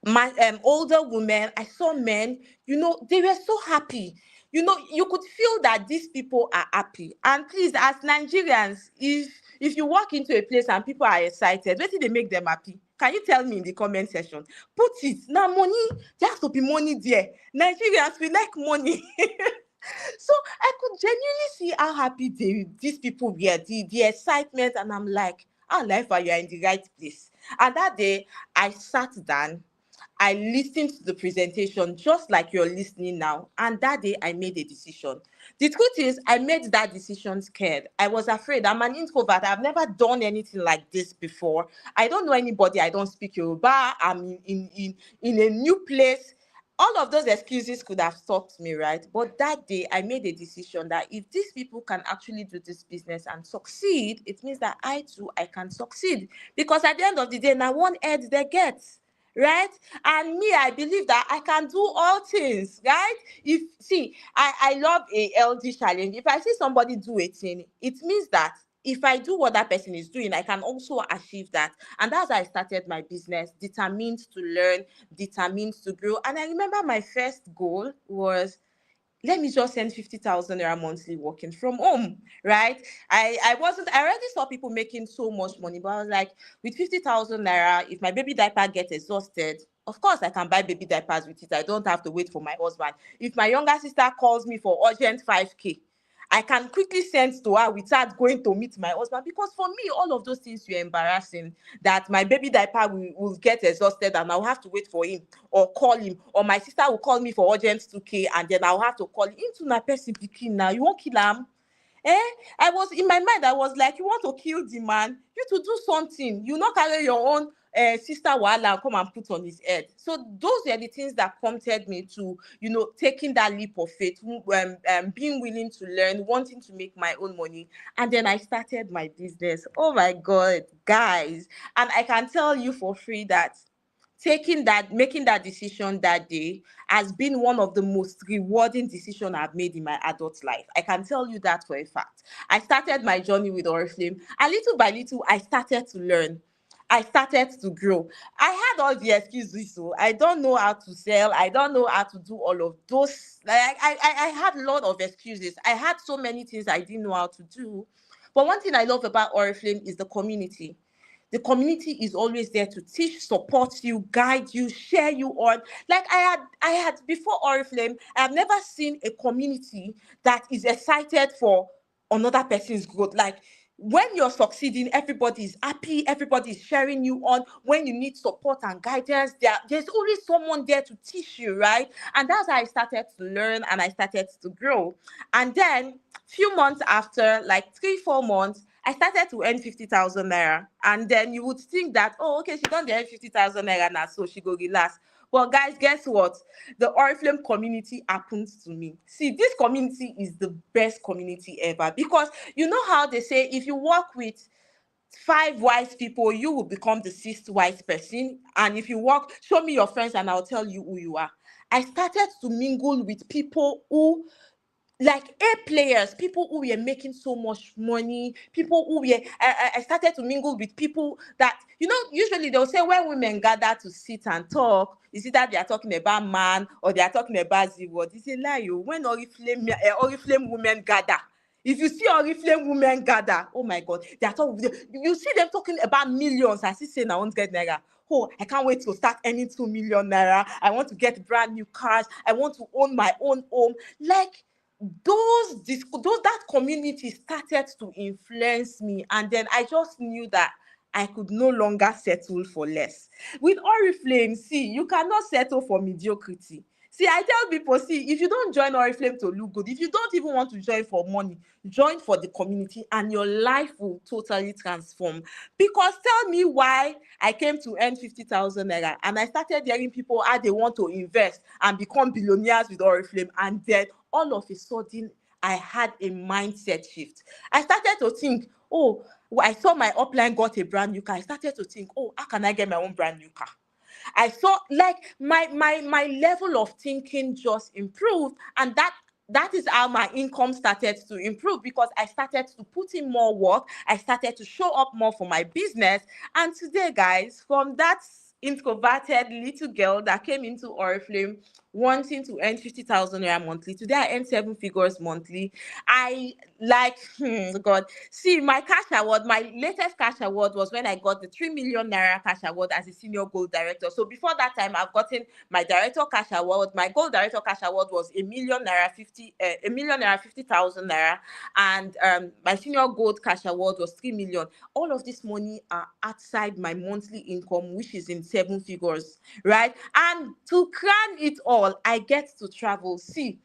my older women. I saw men, they were so happy. You could feel that these people are happy. And please, as Nigerians, if you walk into a place and people are excited, what did they make them happy? Can you tell me in the comment section? Put it now. Money, there has to be money there. Nigerians, we like money. So I could genuinely see how happy these people were, the excitement, and I'm like, life, you are in the right place. And that day, I sat down. I listened to the presentation just like you're listening now. And that day I made a decision. The truth is, I made that decision scared. I was afraid. I'm an introvert. I've never done anything like this before. I don't know anybody. I don't speak Yoruba. I'm in a new place. All of those excuses could have stopped me, right? But that day, I made a decision that if these people can actually do this business and succeed, it means that I too, I can succeed. Because at the end of the day, now one head they get, right? And me, I believe that I can do all things, right? If see, I love a LD challenge. If I see somebody do a thing, it means that if I do what that person is doing, I can also achieve that. And that's how I started my business, determined to learn, determined to grow. And I remember my first goal was, let me just send 50,000 naira monthly working from home, right? I already saw people making so much money, but I was like, with 50,000 naira, if my baby diaper gets exhausted, of course I can buy baby diapers with it. I don't have to wait for my husband. If my younger sister calls me for urgent 5K, I can quickly send to her without going to meet my husband, because for me, all of those things were embarrassing. That my baby diaper will get exhausted and I'll have to wait for him or call him, or my sister will call me for urgent 2K and then I'll have to call him. Into my person picking now, you won't kill him. Eh? I was in my mind, I was like, you want to kill the man? You to do something. You not carry your own sister wahala and come and put on his head. So those were the things that prompted me to, taking that leap of faith, being willing to learn, wanting to make my own money. And then I started my business. Oh my God, guys. And I can tell you for free that making that decision that day has been one of the most rewarding decisions I've made in my adult life. I can tell you that for a fact. I started my journey with Oriflame, and little by little, I started to learn. I started to grow. I had all the excuses, so I don't know how to sell. I don't know how to do all of those. Like I had a lot of excuses. I had so many things I didn't know how to do. But one thing I love about Oriflame is the community. The community is always there to teach, support you, guide you, share you on. Like I had before Oriflame, I have never seen a community that is excited for another person's growth. Like when you're succeeding, everybody is happy, everybody is sharing you on. When you need support and guidance, there's always someone there to teach you, right? And that's how I started to learn and I started to grow. And then few months after, like 3 4 months, I started to earn 50,000 naira. And then you would think that, oh, okay, she don't earn 50,000 naira now, so she go relax. Well, guys, guess what? The Oriflame community happens to me. See, this community is the best community ever, because you know how they say if you work with 5 wise people, you will become the sixth wise person. And if you work, show me your friends and I'll tell you who you are. I started to mingle with people who, like A players, people who were making so much money, people who were, I started to mingle with people that, usually they'll say when women gather to sit and talk, is it that they are talking about man or they are talking about the word? It's a lie. When Oriflame women gather, if you see Oriflame women gather, oh my God, they are talking, you see them talking about millions. I see say now 100 naira. Oh, I can't wait to start earning 2 million naira. I want to get brand new cars. I want to own my own home. Like, that community started to influence me, and then I just knew that I could no longer settle for less. With Oriflame, see, you cannot settle for mediocrity. See, I tell people, see, if you don't join Oriflame to look good, if you don't even want to join for money, join for the community and your life will totally transform. Because tell me why I came to earn 50,000 naira and I started hearing people how they want to invest and become billionaires with Oriflame, and then all of a sudden I had a mindset shift. I started to think, oh, I saw my upline got a brand new car. I started to think, oh, how can I get my own brand new car? I saw, like, my level of thinking just improved, and that is how my income started to improve, because I started to put in more work. I started to show up more for my business. And today, guys, from that introverted little girl that came into Oriflame wanting to earn 50,000 naira monthly. Today I earn seven figures monthly. I like, God. See, my cash award, my latest cash award was when I got the 3 million naira cash award as a senior gold director. So before that time, I've gotten my director cash award. My gold director cash award was a million naira 50,000 naira, and my senior gold cash award was 3 million. All of this money are outside my monthly income, which is in seven figures, right? And to crown it all, I get to travel. See,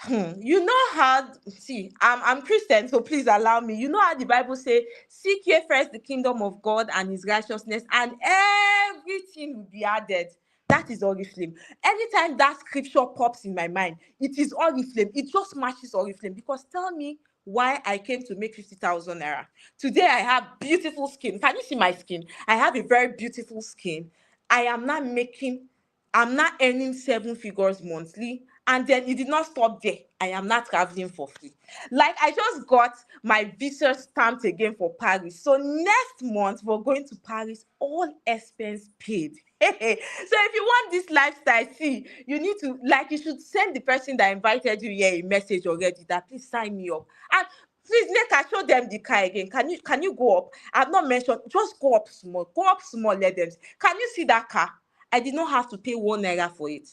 you know how, see, I'm Christian, so please allow me. You know how the Bible say, seek ye first the kingdom of God and his righteousness, and everything will be added. That is Oriflame. Anytime that scripture pops in my mind, it is Oriflame. It just matches Oriflame. Because tell me why I came to make 50,000 naira. Today I have beautiful skin. Can you see my skin? I have a very beautiful skin. I am not making I'm not earning seven figures monthly. And then it did not stop there. I am not traveling for free. Like, I just got my visa stamped again for Paris. So next month we're going to Paris, all expense paid. So if you want this lifestyle, see, you need to, like, you should send the person that invited you here a message already that please sign me up. And please, make I show them the car again. Can you go up? I've not mentioned. Just go up small. Go up small. Let them. Can you see that car? I did not have to pay 1 naira for it.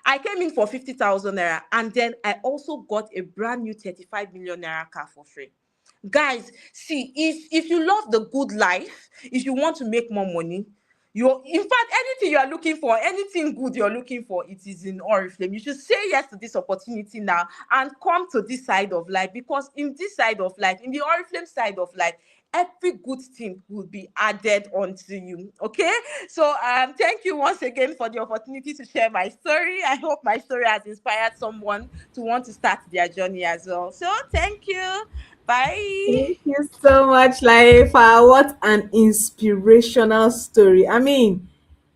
I came in for 50,000 naira, and then I also got a brand new 35 million naira car for free. Guys, see, if you love the good life, if you want to make more money, in fact, anything you are looking for, anything good you're looking for, it is in Oriflame. You should say yes to this opportunity now and come to this side of life, because in this side of life, in the Oriflame side of life, every good thing will be added onto you. Okay, so thank you once again for the opportunity to share my story. I hope my story has inspired someone to want to start their journey as well. So thank you. Bye. Thank you so much, Laifa. What an inspirational story. I mean,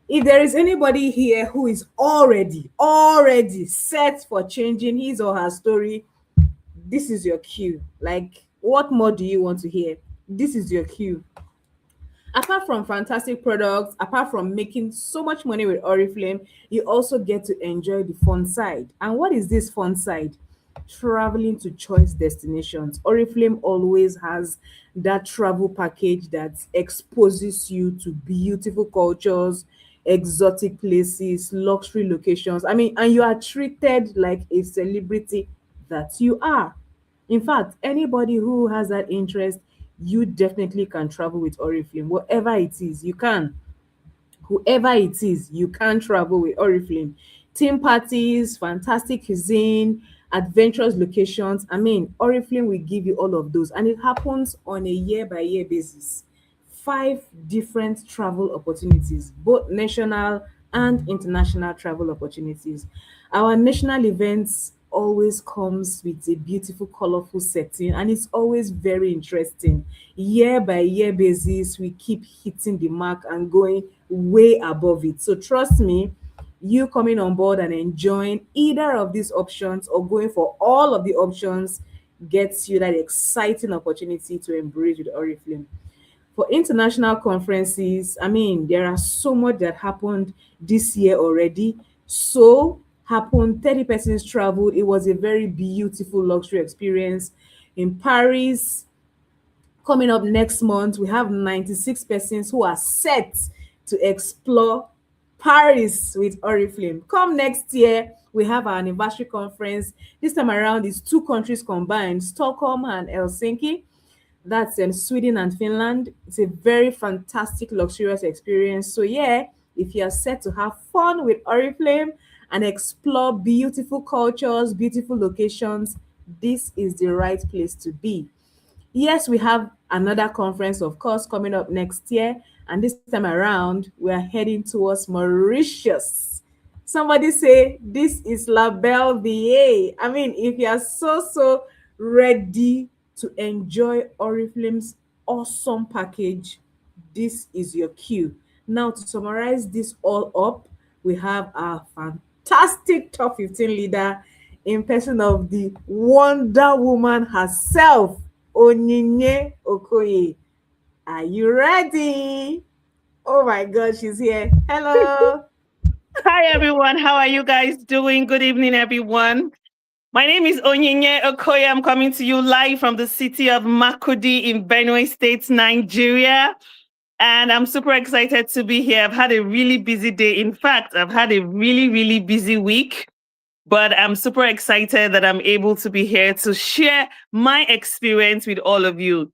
if there is anybody here who is already set for changing his or her story, this is your cue. Like, what more do you want to hear? This is your cue. Apart from fantastic products, apart from making so much money with Oriflame, you also get to enjoy the fun side. And what is this fun side? Traveling to choice destinations. Oriflame always has that travel package that exposes you to beautiful cultures, exotic places, luxury locations. I mean, and you are treated like a celebrity that you are. In fact, anybody who has that interest, you definitely can travel with Oriflame. Whatever it is, you can. Whoever it is, you can travel with Oriflame. Team parties, fantastic cuisine, adventurous locations. I mean, Oriflame will give you all of those, and it happens on a year by year basis. Five different travel opportunities, both national and international travel opportunities. Our national events always comes with a beautiful, colorful setting, and it's always very interesting. Year by year basis, we keep hitting the mark and going way above it. So trust me, you coming on board and enjoying either of these options or going for all of the options gets you that exciting opportunity to embrace with Oriflame. For international conferences, I mean, there are so much that happened this year already. So happened 30 persons traveled. It was a very beautiful luxury experience in Paris. Coming up next month, we have 96 persons who are set to explore Paris with Oriflame. Come next year, we have our anniversary conference. This time around, it's two countries combined, Stockholm and Helsinki. That's Sweden and Finland. It's a very fantastic, luxurious experience. So yeah, if you are set to have fun with Oriflame and explore beautiful cultures, beautiful locations, this is the right place to be. Yes, we have another conference, of course, coming up next year. And this time around, we are heading towards Mauritius. Somebody say, this is La Belle VA. I mean, if you are so ready to enjoy Oriflame's awesome package, this is your cue. Now, to summarize this all up, we have our fantastic top 15 leader in person of the Wonder Woman herself, Onyinye Okoye. Are you ready? Oh my God, she's here. Hello. Hi everyone, how are you guys doing? Good evening, everyone. My name is Onyinye Okoye. I'm coming to you live from the city of Makudi in Benue State, Nigeria. And I'm super excited to be here. I've had a really busy day. In fact, I've had a really, really busy week. But I'm super excited that I'm able to be here to share my experience with all of you.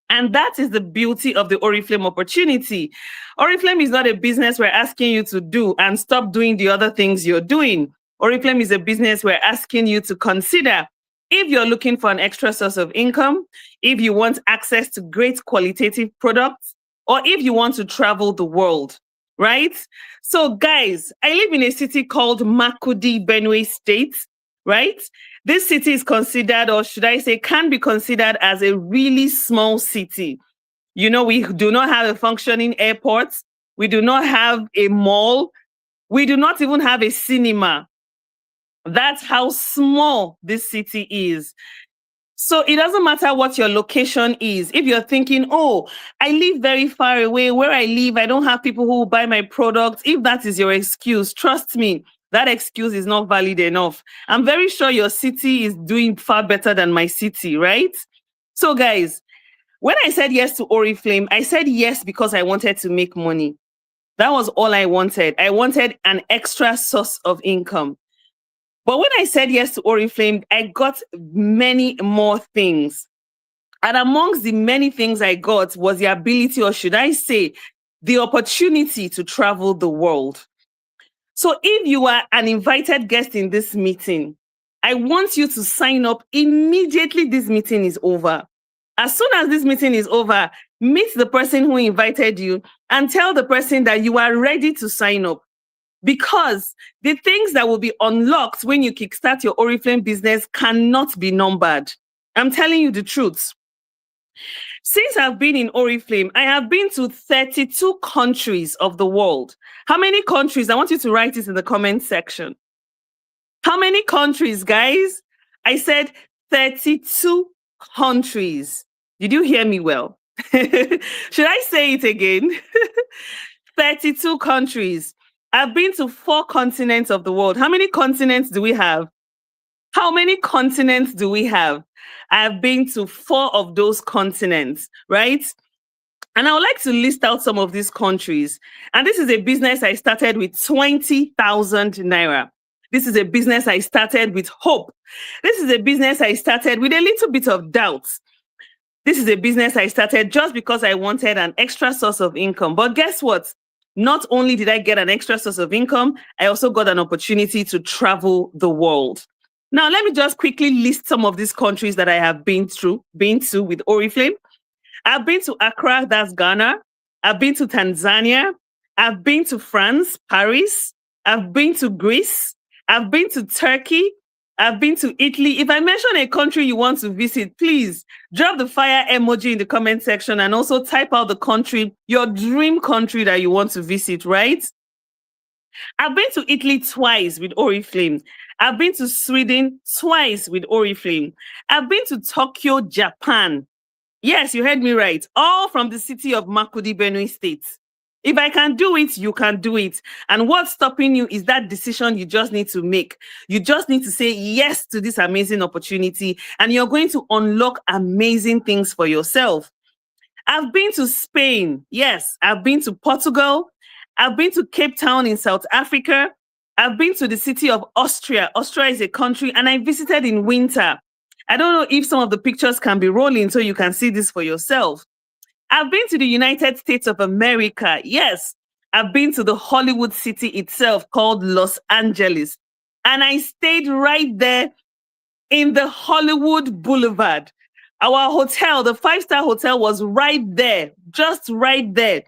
And that is the beauty of the Oriflame opportunity. Oriflame is not a business we're asking you to do and stop doing the other things you're doing. Oriflame is a business we're asking you to consider. If you're looking for an extra source of income, if you want access to great qualitative products, or if you want to travel the world, right? So, guys, I live in a city called Makudi, Benue State, right? This city is considered, or should I say, can be considered as a really small city. You know, we do not have a functioning airport. We do not have a mall. We do not even have a cinema. That's how small this city is. So it doesn't matter what your location is. If you're thinking, oh, I live very far away, where I live, I don't have people who will buy my products. If that is your excuse, trust me, that excuse is not valid enough. I'm very sure your city is doing far better than my city, right? So, guys, when I said yes to Oriflame, I said yes because I wanted to make money. That was all I wanted. I wanted an extra source of income. But when I said yes to Oriflame, I got many more things. And amongst the many things I got was the ability, or should I say, the opportunity to travel the world. So if you are an invited guest in this meeting, I want you to sign up immediately this meeting is over. As soon as this meeting is over, meet the person who invited you and tell the person that you are ready to sign up. Because the things that will be unlocked when you kickstart your Oriflame business cannot be numbered. I'm telling you the truth. Since I've been in Oriflame, I have been to 32 countries of the world. How many countries? I want you to write it in the comment section. How many countries, guys? I said 32 countries. Did you hear me well? Should I say it again? 32 countries. I've been to 4 continents of the world. How many continents do we have? How many continents do we have? I've been to 4 of those continents, right? And I would like to list out some of these countries. And this is a business I started with 20,000 naira. This is a business I started with hope. This is a business I started with a little bit of doubt. This is a business I started just because I wanted an extra source of income. But guess what? Not only did I get an extra source of income, I also got an opportunity to travel the world. Now, let me just quickly list some of these countries that I have been to with Oriflame. I've been to Accra, that's Ghana. I've been to Tanzania. I've been to France, Paris. I've been to Greece. I've been to Turkey. I've been to Italy. If I mention a country you want to visit, please drop the fire emoji in the comment section and also type out the country, your dream country that you want to visit, right? I've been to Italy twice with Oriflame. I've been to Sweden twice with Oriflame. I've been to Tokyo, Japan. Yes, you heard me right. All from the city of Makudi, Benue State. If I can do it, you can do it. And what's stopping you is that decision you just need to make. You just need to say yes to this amazing opportunity, and you're going to unlock amazing things for yourself. I've been to Spain. Yes, I've been to Portugal. I've been to Cape Town in South Africa. I've been to the city of Austria. Austria is a country, and I visited in winter. I don't know if some of the pictures can be rolling so you can see this for yourself. I've been to the United States of America. Yes, I've been to the Hollywood city itself called Los Angeles. And I stayed right there in the Hollywood Boulevard. Our hotel, the 5-star hotel, was right there, just right there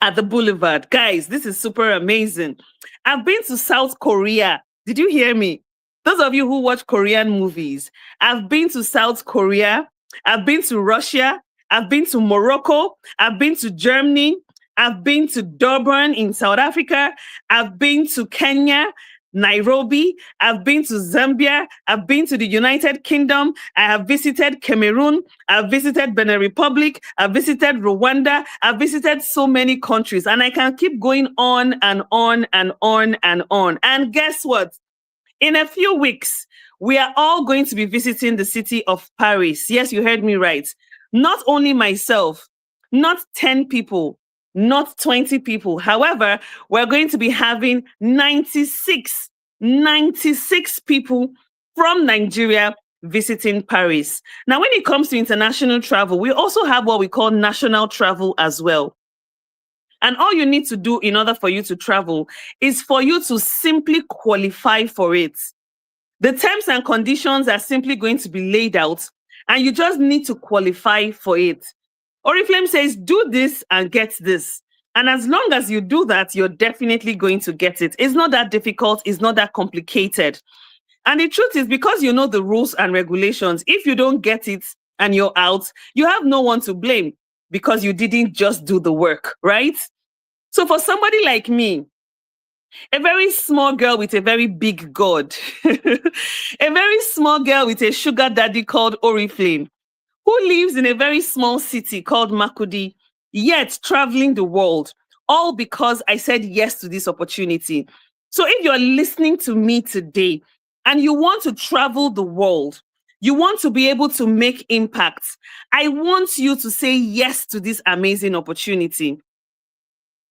at the boulevard. Guys, this is super amazing. I've been to South Korea. Did you hear me? Those of you who watch Korean movies, I've been to South Korea. I've been to Russia. I've been to Morocco. I've been to Germany. I've been to Durban in South Africa. I've been to Kenya. Nairobi, I've been to Zambia, I've been to the United Kingdom, I have visited Cameroon, I've visited Benin Republic, I've visited Rwanda, I've visited so many countries, and I can keep going on and on and on and on. And guess what? In a few weeks, we are all going to be visiting the city of Paris. Yes, you heard me right. Not only myself, not 10 people, not 20 people. However, we're going to be having 96 people from Nigeria visiting Paris. Now, when it comes to international travel, we also have what we call national travel as well. And all you need to do in order for you to travel is for you to simply qualify for it. The terms and conditions are simply going to be laid out, and you just need to qualify for it. Oriflame says, do this and get this. And as long as you do that, you're definitely going to get it. It's not that difficult. It's not that complicated. And the truth is, because you know the rules and regulations, if you don't get it and you're out, you have no one to blame because you didn't just do the work, right? So for somebody like me, a very small girl with a very big God, a very small girl with a sugar daddy called Oriflame, who lives in a very small city called Makudi, yet traveling the world, all because I said yes to this opportunity. So if you're listening to me today and you want to travel the world, you want to be able to make impacts, I want you to say yes to this amazing opportunity.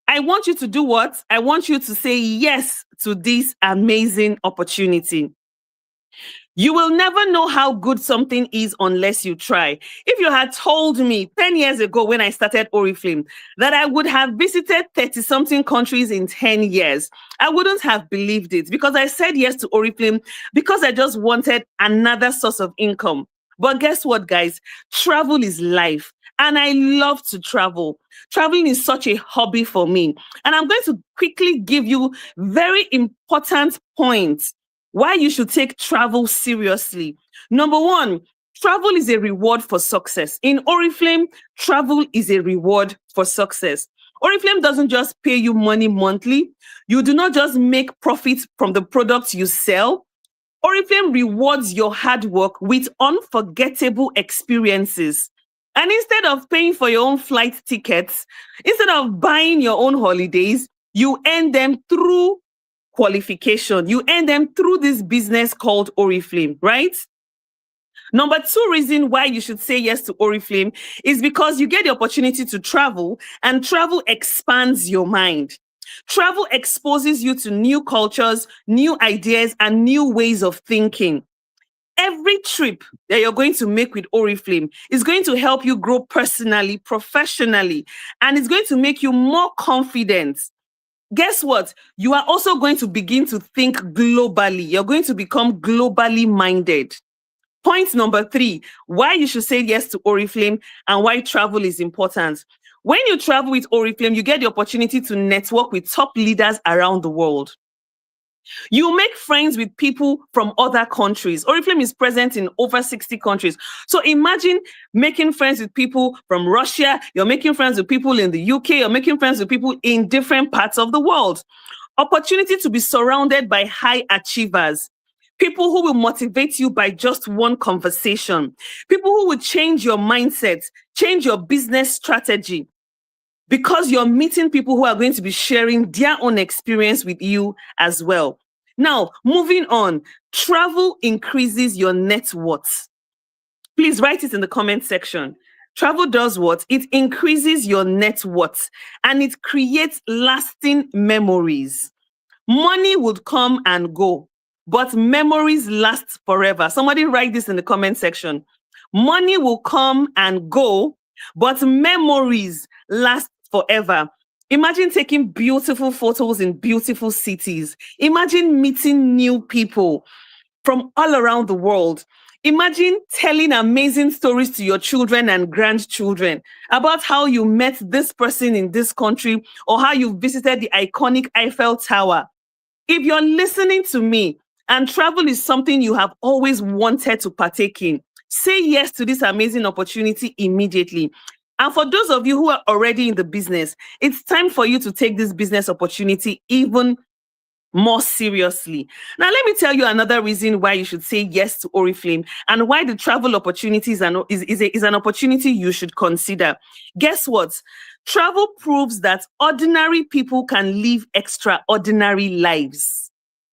I want you to do what? I want you to say yes to this amazing opportunity. You will never know how good something is unless you try. If you had told me 10 years ago when I started Oriflame that I would have visited 30-something countries in 10 years, I wouldn't have believed it, because I said yes to Oriflame because I just wanted another source of income. But guess what, guys? Travel is life. And I love to travel. Traveling is such a hobby for me. And I'm going to quickly give you very important points why you should take travel seriously. Number one, travel is a reward for success. In Oriflame, travel is a reward for success. Oriflame doesn't just pay you money monthly. You do not just make profits from the products you sell. Oriflame rewards your hard work with unforgettable experiences. And instead of paying for your own flight tickets, instead of buying your own holidays, you earn them through qualification. You earn them through this business called Oriflame, right? Number two reason why you should say yes to Oriflame is because you get the opportunity to travel, and travel expands your mind. Travel exposes you to new cultures, new ideas, and new ways of thinking. Every trip that you're going to make with Oriflame is going to help you grow personally, professionally, and it's going to make you more confident. Guess what? You are also going to begin to think globally. You're going to become globally minded. Point number three, why you should say yes to Oriflame and why travel is important. When you travel with Oriflame, you get the opportunity to network with top leaders around the world. You make friends with people from other countries. Oriflame is present in over 60 countries. So imagine making friends with people from Russia. You're making friends with people in the UK. You're making friends with people in different parts of the world. Opportunity to be surrounded by high achievers. People who will motivate you by just one conversation. People who will change your mindset, change your business strategy. Because you're meeting people who are going to be sharing their own experience with you as well. Now, moving on, travel increases your net worth. Please write it in the comment section. Travel does what? It increases your net worth and it creates lasting memories. Money would come and go, but memories last forever. Somebody write this in the comment section. Money will come and go, but memories last forever. Imagine taking beautiful photos in beautiful cities. Imagine meeting new people from all around the world. Imagine telling amazing stories to your children and grandchildren about how you met this person in this country or how you visited the iconic Eiffel Tower. If you're listening to me and travel is something you have always wanted to partake in, say yes to this amazing opportunity immediately. And for those of you who are already in the business, it's time for you to take this business opportunity even more seriously. Now, let me tell you another reason why you should say yes to Oriflame and why the travel opportunity is an opportunity you should consider. Guess what? Travel proves that ordinary people can live extraordinary lives.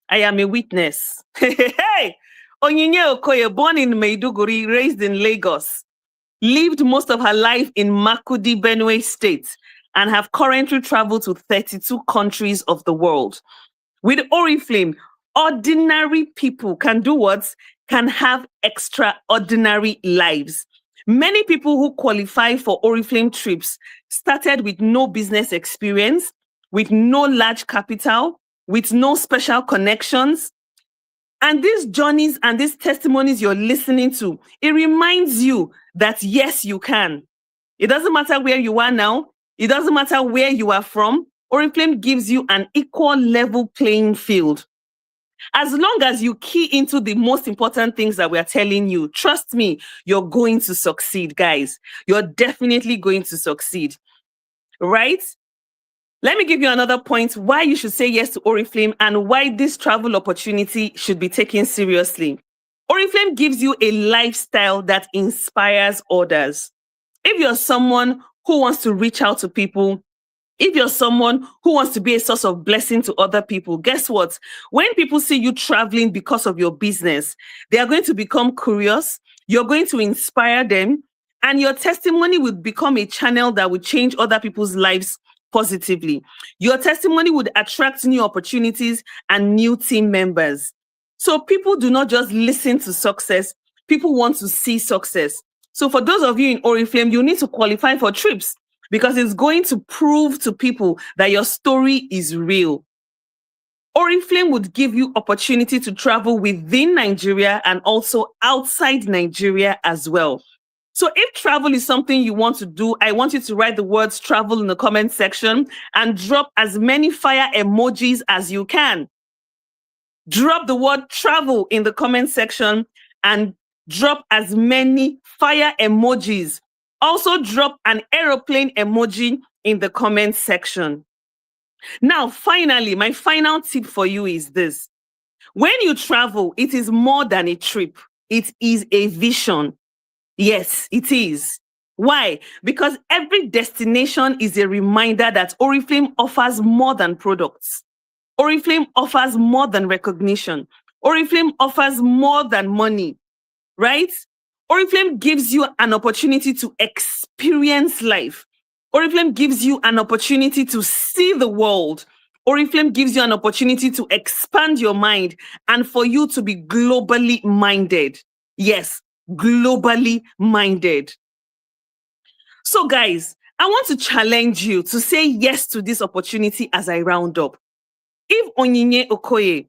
I am a witness. Hey, Onyinye Okoye, born in Maiduguri, raised in Lagos, lived most of her life in Makudi, Benue State, and have currently traveled to 32 countries of the world. With Oriflame, ordinary people can do what? Can have extraordinary lives. Many people who qualify for Oriflame trips started with no business experience, with no large capital, with no special connections. And these journeys and these testimonies you're listening to, it reminds you that yes, you can. It doesn't matter where you are now. It doesn't matter where you are from. Oriflame gives you an equal level playing field. As long as you key into the most important things that we're telling you, trust me, you're going to succeed, guys. You're definitely going to succeed, right? Let me give you another point why you should say yes to Oriflame and why this travel opportunity should be taken seriously. Oriflame gives you a lifestyle that inspires others. If you're someone who wants to reach out to people, if you're someone who wants to be a source of blessing to other people, guess what? When people see you traveling because of your business, they are going to become curious. You're going to inspire them, and your testimony will become a channel that will change other people's lives positively. Your testimony would attract new opportunities and new team members. So people do not just listen to success, people want to see success. So for those of you in Oriflame, you need to qualify for trips because it's going to prove to people that your story is real. Oriflame would give you opportunity to travel within Nigeria and also outside Nigeria as well. So if travel is something you want to do, I want you to write the words travel in the comment section and drop as many fire emojis as you can. Drop the word travel in the comment section and drop as many fire emojis. Also drop an aeroplane emoji in the comment section. Now, finally, my final tip for you is this. When you travel, it is more than a trip. It is a vision. Yes, it is. Why? Because every destination is a reminder that Oriflame offers more than products. Oriflame offers more than recognition. Oriflame offers more than money, right? Oriflame gives you an opportunity to experience life. Oriflame gives you an opportunity to see the world. Oriflame gives you an opportunity to expand your mind and for you to be globally minded. Yes, globally minded. So guys, I want to challenge you to say yes to this opportunity as I round up. If Onyinye Okoye,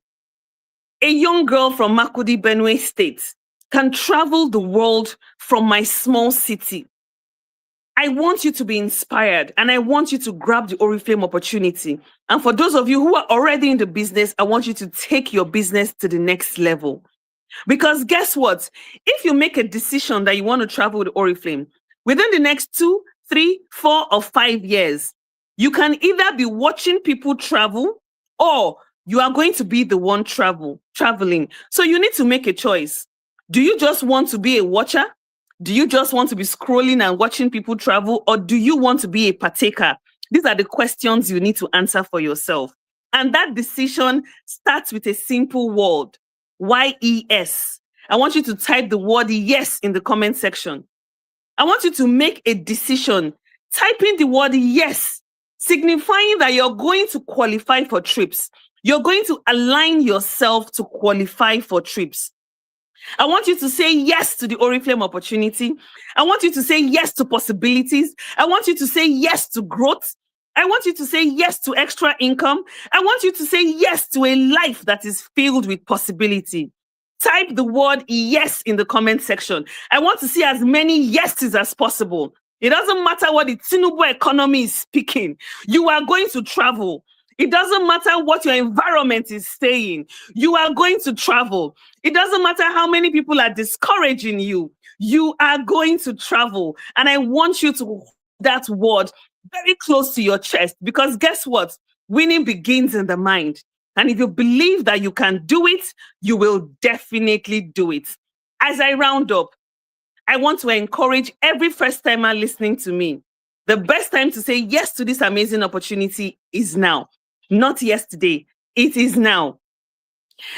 a young girl from Makudi, Benue State, can travel the world from my small city, I want you to be inspired and I want you to grab the Oriflame opportunity. And for those of you who are already in the business, I want you to take your business to the next level. Because guess what? If you make a decision that you want to travel with Oriflame, within the next 2, 3, 4, or 5 years, you can either be watching people travel or you are going to be the one traveling. So you need to make a choice. Do you just want to be a watcher? Do you just want to be scrolling and watching people travel? Or do you want to be a partaker? These are the questions you need to answer for yourself. And that decision starts with a simple word. YES. I want you to type the word yes in the comment section. I want you to make a decision. Type in the word yes, signifying that you're going to qualify for trips. You're going to align yourself to qualify for trips. I want you to say yes to the Oriflame opportunity. I want you to say yes to possibilities. I want you to say yes to growth. I want you to say yes to extra income. I want you to say yes to a life that is filled with possibility. Type the word yes in the comment section. I want to see as many yeses as possible. It doesn't matter what the Tinubu economy is speaking. You are going to travel. It doesn't matter what your environment is saying. You are going to travel. It doesn't matter how many people are discouraging you. You are going to travel. And I want you to hold that word very close to your chest because guess what? Winning begins in the mind. And if you believe that you can do it, you will definitely do it. As I round up, I want to encourage every first timer listening to me. The best time to say yes to this amazing opportunity is now, not yesterday. It is now.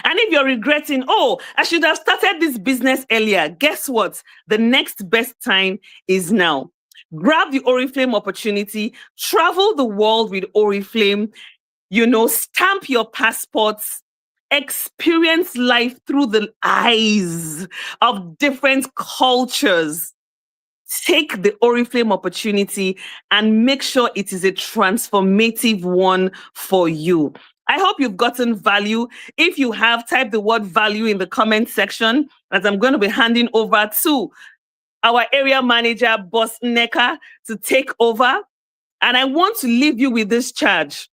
And if you're regretting, oh, I should have started this business earlier, guess what? The next best time is now. Grab the Oriflame opportunity, travel the world with Oriflame, stamp your passports, experience life through the eyes of different cultures. Take the Oriflame opportunity and make sure it is a transformative one for you. I hope you've gotten value. If you have, type the word value in the comment section, as I'm going to be handing over to our area manager, Boss Neka, to take over. And I want to leave you with this charge.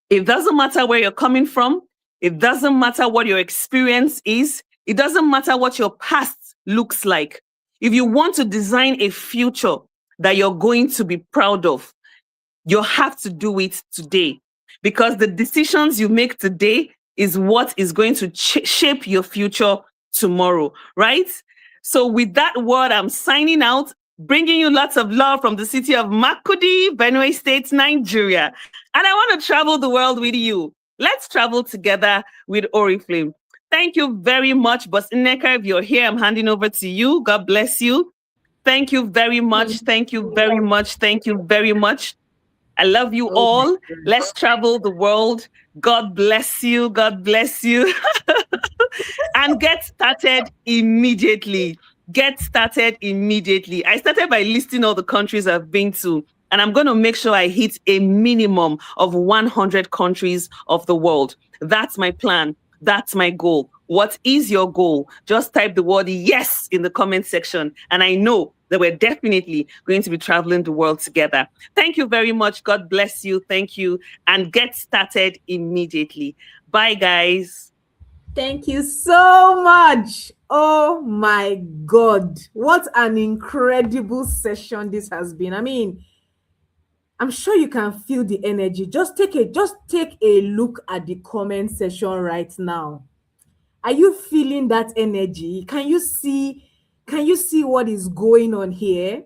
It doesn't matter where you're coming from. It doesn't matter what your experience is. It doesn't matter what your past looks like. If you want to design a future that you're going to be proud of, you have to do it today, because the decisions you make today is what is going to shape your future tomorrow, right? So with that word, I'm signing out, bringing you lots of love from the city of Makurdi, Benue State, Nigeria. And I want to travel the world with you. Let's travel together with Oriflame. Thank you very much, Boss Nneka. If you're here, I'm handing over to you. God bless you. Thank you very much. Thank you very much. Thank you very much. I love you Oh my all. God. Let's travel the world. God bless you. God bless you. And get started immediately. Get started immediately. I started by listing all the countries I've been to, and I'm going to make sure I hit a minimum of 100 countries of the world. That's my plan. That's my goal. What is your goal? Just type the word yes in the comment section, and I know that we're definitely going to be traveling the world together. Thank you very much. God bless you. Thank you. And get started immediately. Bye, guys. Thank you so much. Oh my God. What an incredible session this has been. I mean, I'm sure you can feel the energy. Just take a look at the comment section right now. Are you feeling that energy? Can you see what is going on here?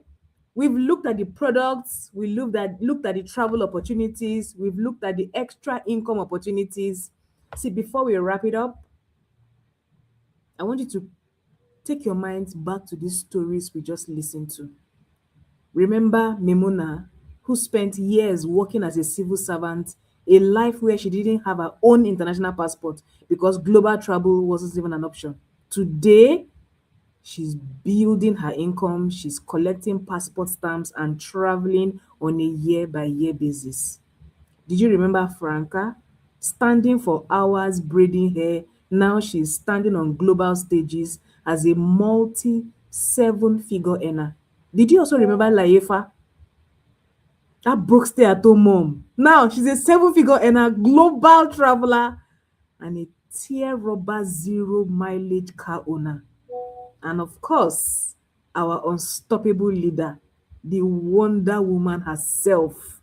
We've looked at the products, we looked at the travel opportunities, we've looked at the extra income opportunities. See, before we wrap it up, I want you to take your minds back to these stories we just listened to. Remember Memuna, who spent years working as a civil servant, a life where she didn't have her own international passport because global travel wasn't even an option. Today, she's building her income, she's collecting passport stamps and traveling on a year by year basis. Did you remember Franca? Standing for hours braiding hair, now she's standing on global stages as a multi seven figure earner. Did you also remember Layefa? That broke stay at home mom. Now she's a seven figure earner, global traveler, and a tear rubber zero mileage car owner. And of course, our unstoppable leader, the Wonder Woman herself,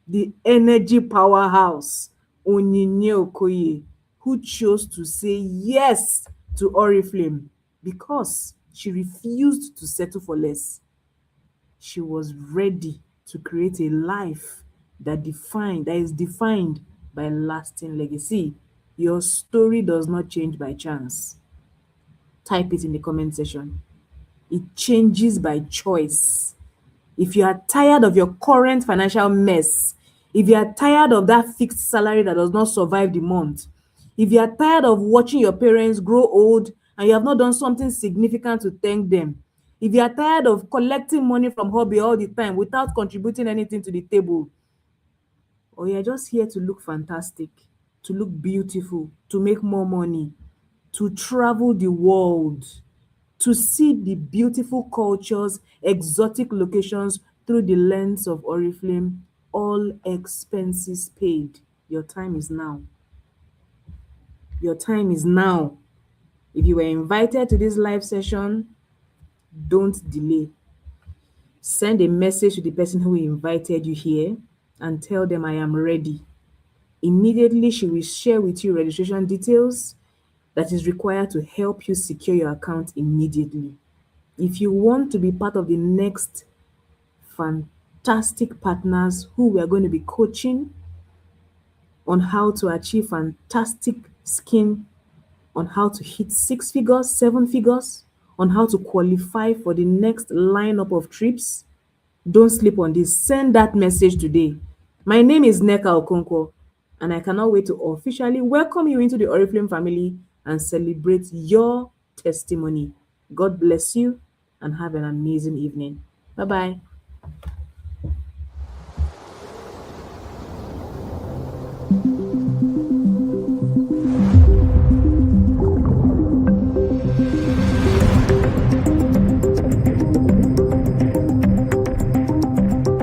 the energy powerhouse, Onyinye Okoye, who chose to say yes to Oriflame because she refused to settle for less. She was ready to create a life that is defined by lasting legacy. Your story does not change by chance. Type it in the comment section. It changes by choice. If you are tired of your current financial mess, if you are tired of that fixed salary that does not survive the month, if you are tired of watching your parents grow old and you have not done something significant to thank them, if you are tired of collecting money from hobby all the time without contributing anything to the table, or you're just here to look fantastic, to look beautiful, to make more money, to travel the world, to see the beautiful cultures, exotic locations through the lens of Oriflame, all expenses paid. Your time is now. Your time is now. If you were invited to this live session, don't delay. Send a message to the person who invited you here and tell them I am ready. Immediately, she will share with you registration details that is required to help you secure your account immediately. If you want to be part of the next fantastic partners who we are going to be coaching on how to achieve fantastic skin, on how to hit 6 figures, 7 figures, on how to qualify for the next lineup of trips, don't sleep on this. Send that message today. My name is Neka Okonkwo, and I cannot wait to officially welcome you into the Oriflame family and celebrate your testimony. God bless you and have an amazing evening. Bye bye.